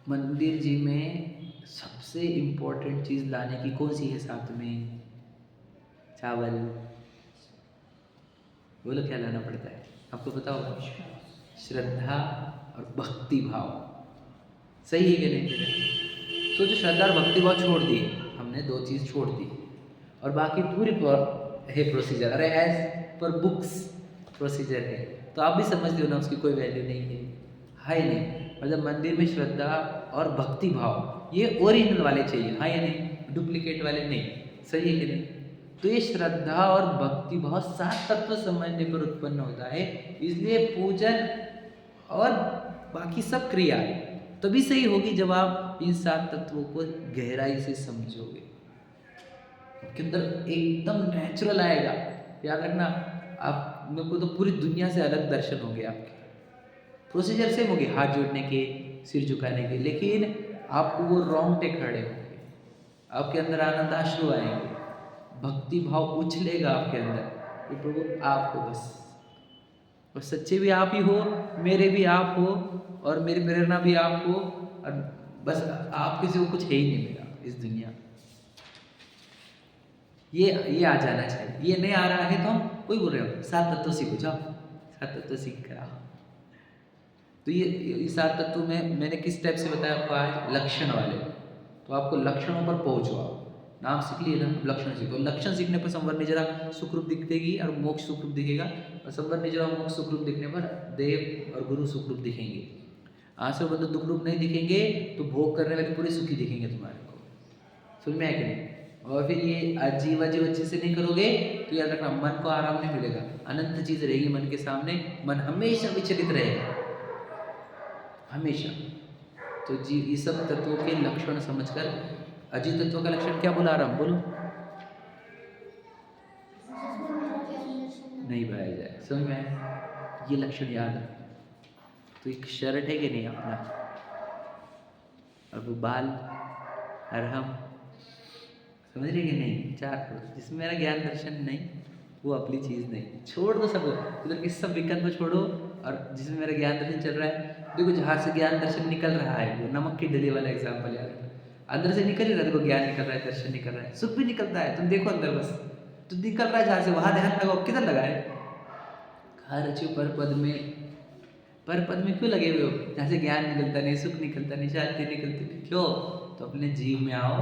मंदिर जी में सबसे इम्पोर्टेंट चीज़ लाने की कौन सी है साथ में? चावल। बोलो क्या लाना पड़ता है आपको पता होगा? श्रद्धा और भक्ति भाव। सही है कि नहीं? तो जो श्रद्धा और भक्ति भाव छोड़ दिए हमने, दो चीज़ छोड़ दी, और बाकी पूरी है प्रोसीजर, अरे एज पर बुक्स प्रोसीजर है, तो आप भी समझते हो ना उसकी कोई वैल्यू नहीं है ही नहीं। मतलब मंदिर में श्रद्धा और भक्ति भाव ये ओरिजिनल वाले चाहिए, हाँ या नहीं? डुप्लीकेट वाले नहीं। सही है कि नहीं? तो ये श्रद्धा और भक्ति भाव सात तत्व समझने पर उत्पन्न होता है, इसलिए पूजन और बाकी सब क्रिया तभी सही होगी जब आप इन सात तत्वों को गहराई से समझोगे, आपके अंदर एकदम नेचुरल आएगा। याद रखना, आप मेरे को तो पूरी दुनिया से अलग दर्शन होंगे आपके, प्रोसीजर सेम होगी, हाथ जोड़ने के, सिर झुकाने के, लेकिन आपको वो रोंगटे खड़े होंगे, आपके अंदर आनंद आश्रु आएंगे, भक्ति भाव उछलेगा आपके अंदर कि प्रभु आप हो बस, और सच्चे भी आप ही हो, मेरे भी आप हो, और मेरी प्रेरणा भी आप हो, और बस आपके से वो कुछ है ही नहीं मेरा इस दुनिया। ये आ जाना चाहिए। ये नहीं आ रहा है तो हम कोई बोल रहे हो सात तत्व सीखो, जाओ सात तत्व सीख कर आओ। तो ये सात तत्व में मैंने किस टाइप से बताया आपको आज? लक्षण वाले। तो आपको लक्षणों पर पहुंचो, आप नाम सीख लिए ना, लक्षण सीखो। लक्षण सीखने पर संवर निजरा सुखरूप दिखेगी और मोक्ष सुखरूप दिखेगा, और संवर निजरा मोक्ष सुखरूप दिखने पर देव और गुरु सुखरूप दिखेंगे। आश्रम बंधु दुख रूप नहीं दिखेंगे तो भोग करने वाले पूरे सुखी दिखेंगे तुम्हारे को। समझ में आया कि नहीं? और फिर ये अजीब अच्छे से नहीं करोगे तो याद रखना मन को आराम नहीं मिलेगा, अनंत चीज रहेगी मन के सामने, मन हमेशा विचलित रहेगा हमेशा। तो जी ये सब तत्वों के लक्षण समझकर, अजीब तत्वों का लक्षण क्या बोला आराम बोलो, नहीं बनाया जाए। समझ में आया? ये लक्षण याद रखना। तो एक शर्ट है कि नहीं अपना, और वो बाल और हम, समझ रहे कि नहीं? चार, जिसमें मेरा ज्ञान दर्शन नहीं, वो अपनी चीज़ नहीं, छोड़ दो सब, मतलब इस सब विकल्प को छोड़ो, और जिसमें मेरा ज्ञान दर्शन चल रहा है, देखो जहाँ से ज्ञान दर्शन निकल रहा है, वो नमक की डली वाला एग्जाम्पल याद रखो, अंदर से निकल ही रहा है, देखो ज्ञान निकल रहा है, दर्शन निकल रहा है, सुख भी निकलता है, तुम देखो अंदर बस, तो निकल रहा है जहाँ से, वहाँ ध्यान लगाओ, किधर लगा है? हर अच्छे पर पद में क्यों लगे हुए हो? जहाँ से ज्ञान निकलता नहीं, सुख निकलता नहीं, शांति निकलती नहीं, क्यों? तो अपने जीव में आओ,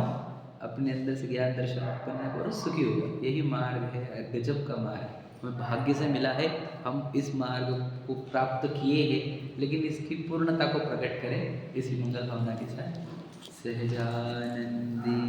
अपने अंदर से ज्ञान दर्शन उत्पन्न करो, सुखी होगा। यही मार्ग है, गजब का मार्ग हमें भाग्य से मिला है, हम इस मार्ग को प्राप्त किए हैं, लेकिन इसकी पूर्णता को प्रकट करें, इसी मंगल भावना के साथ सहजानंदी।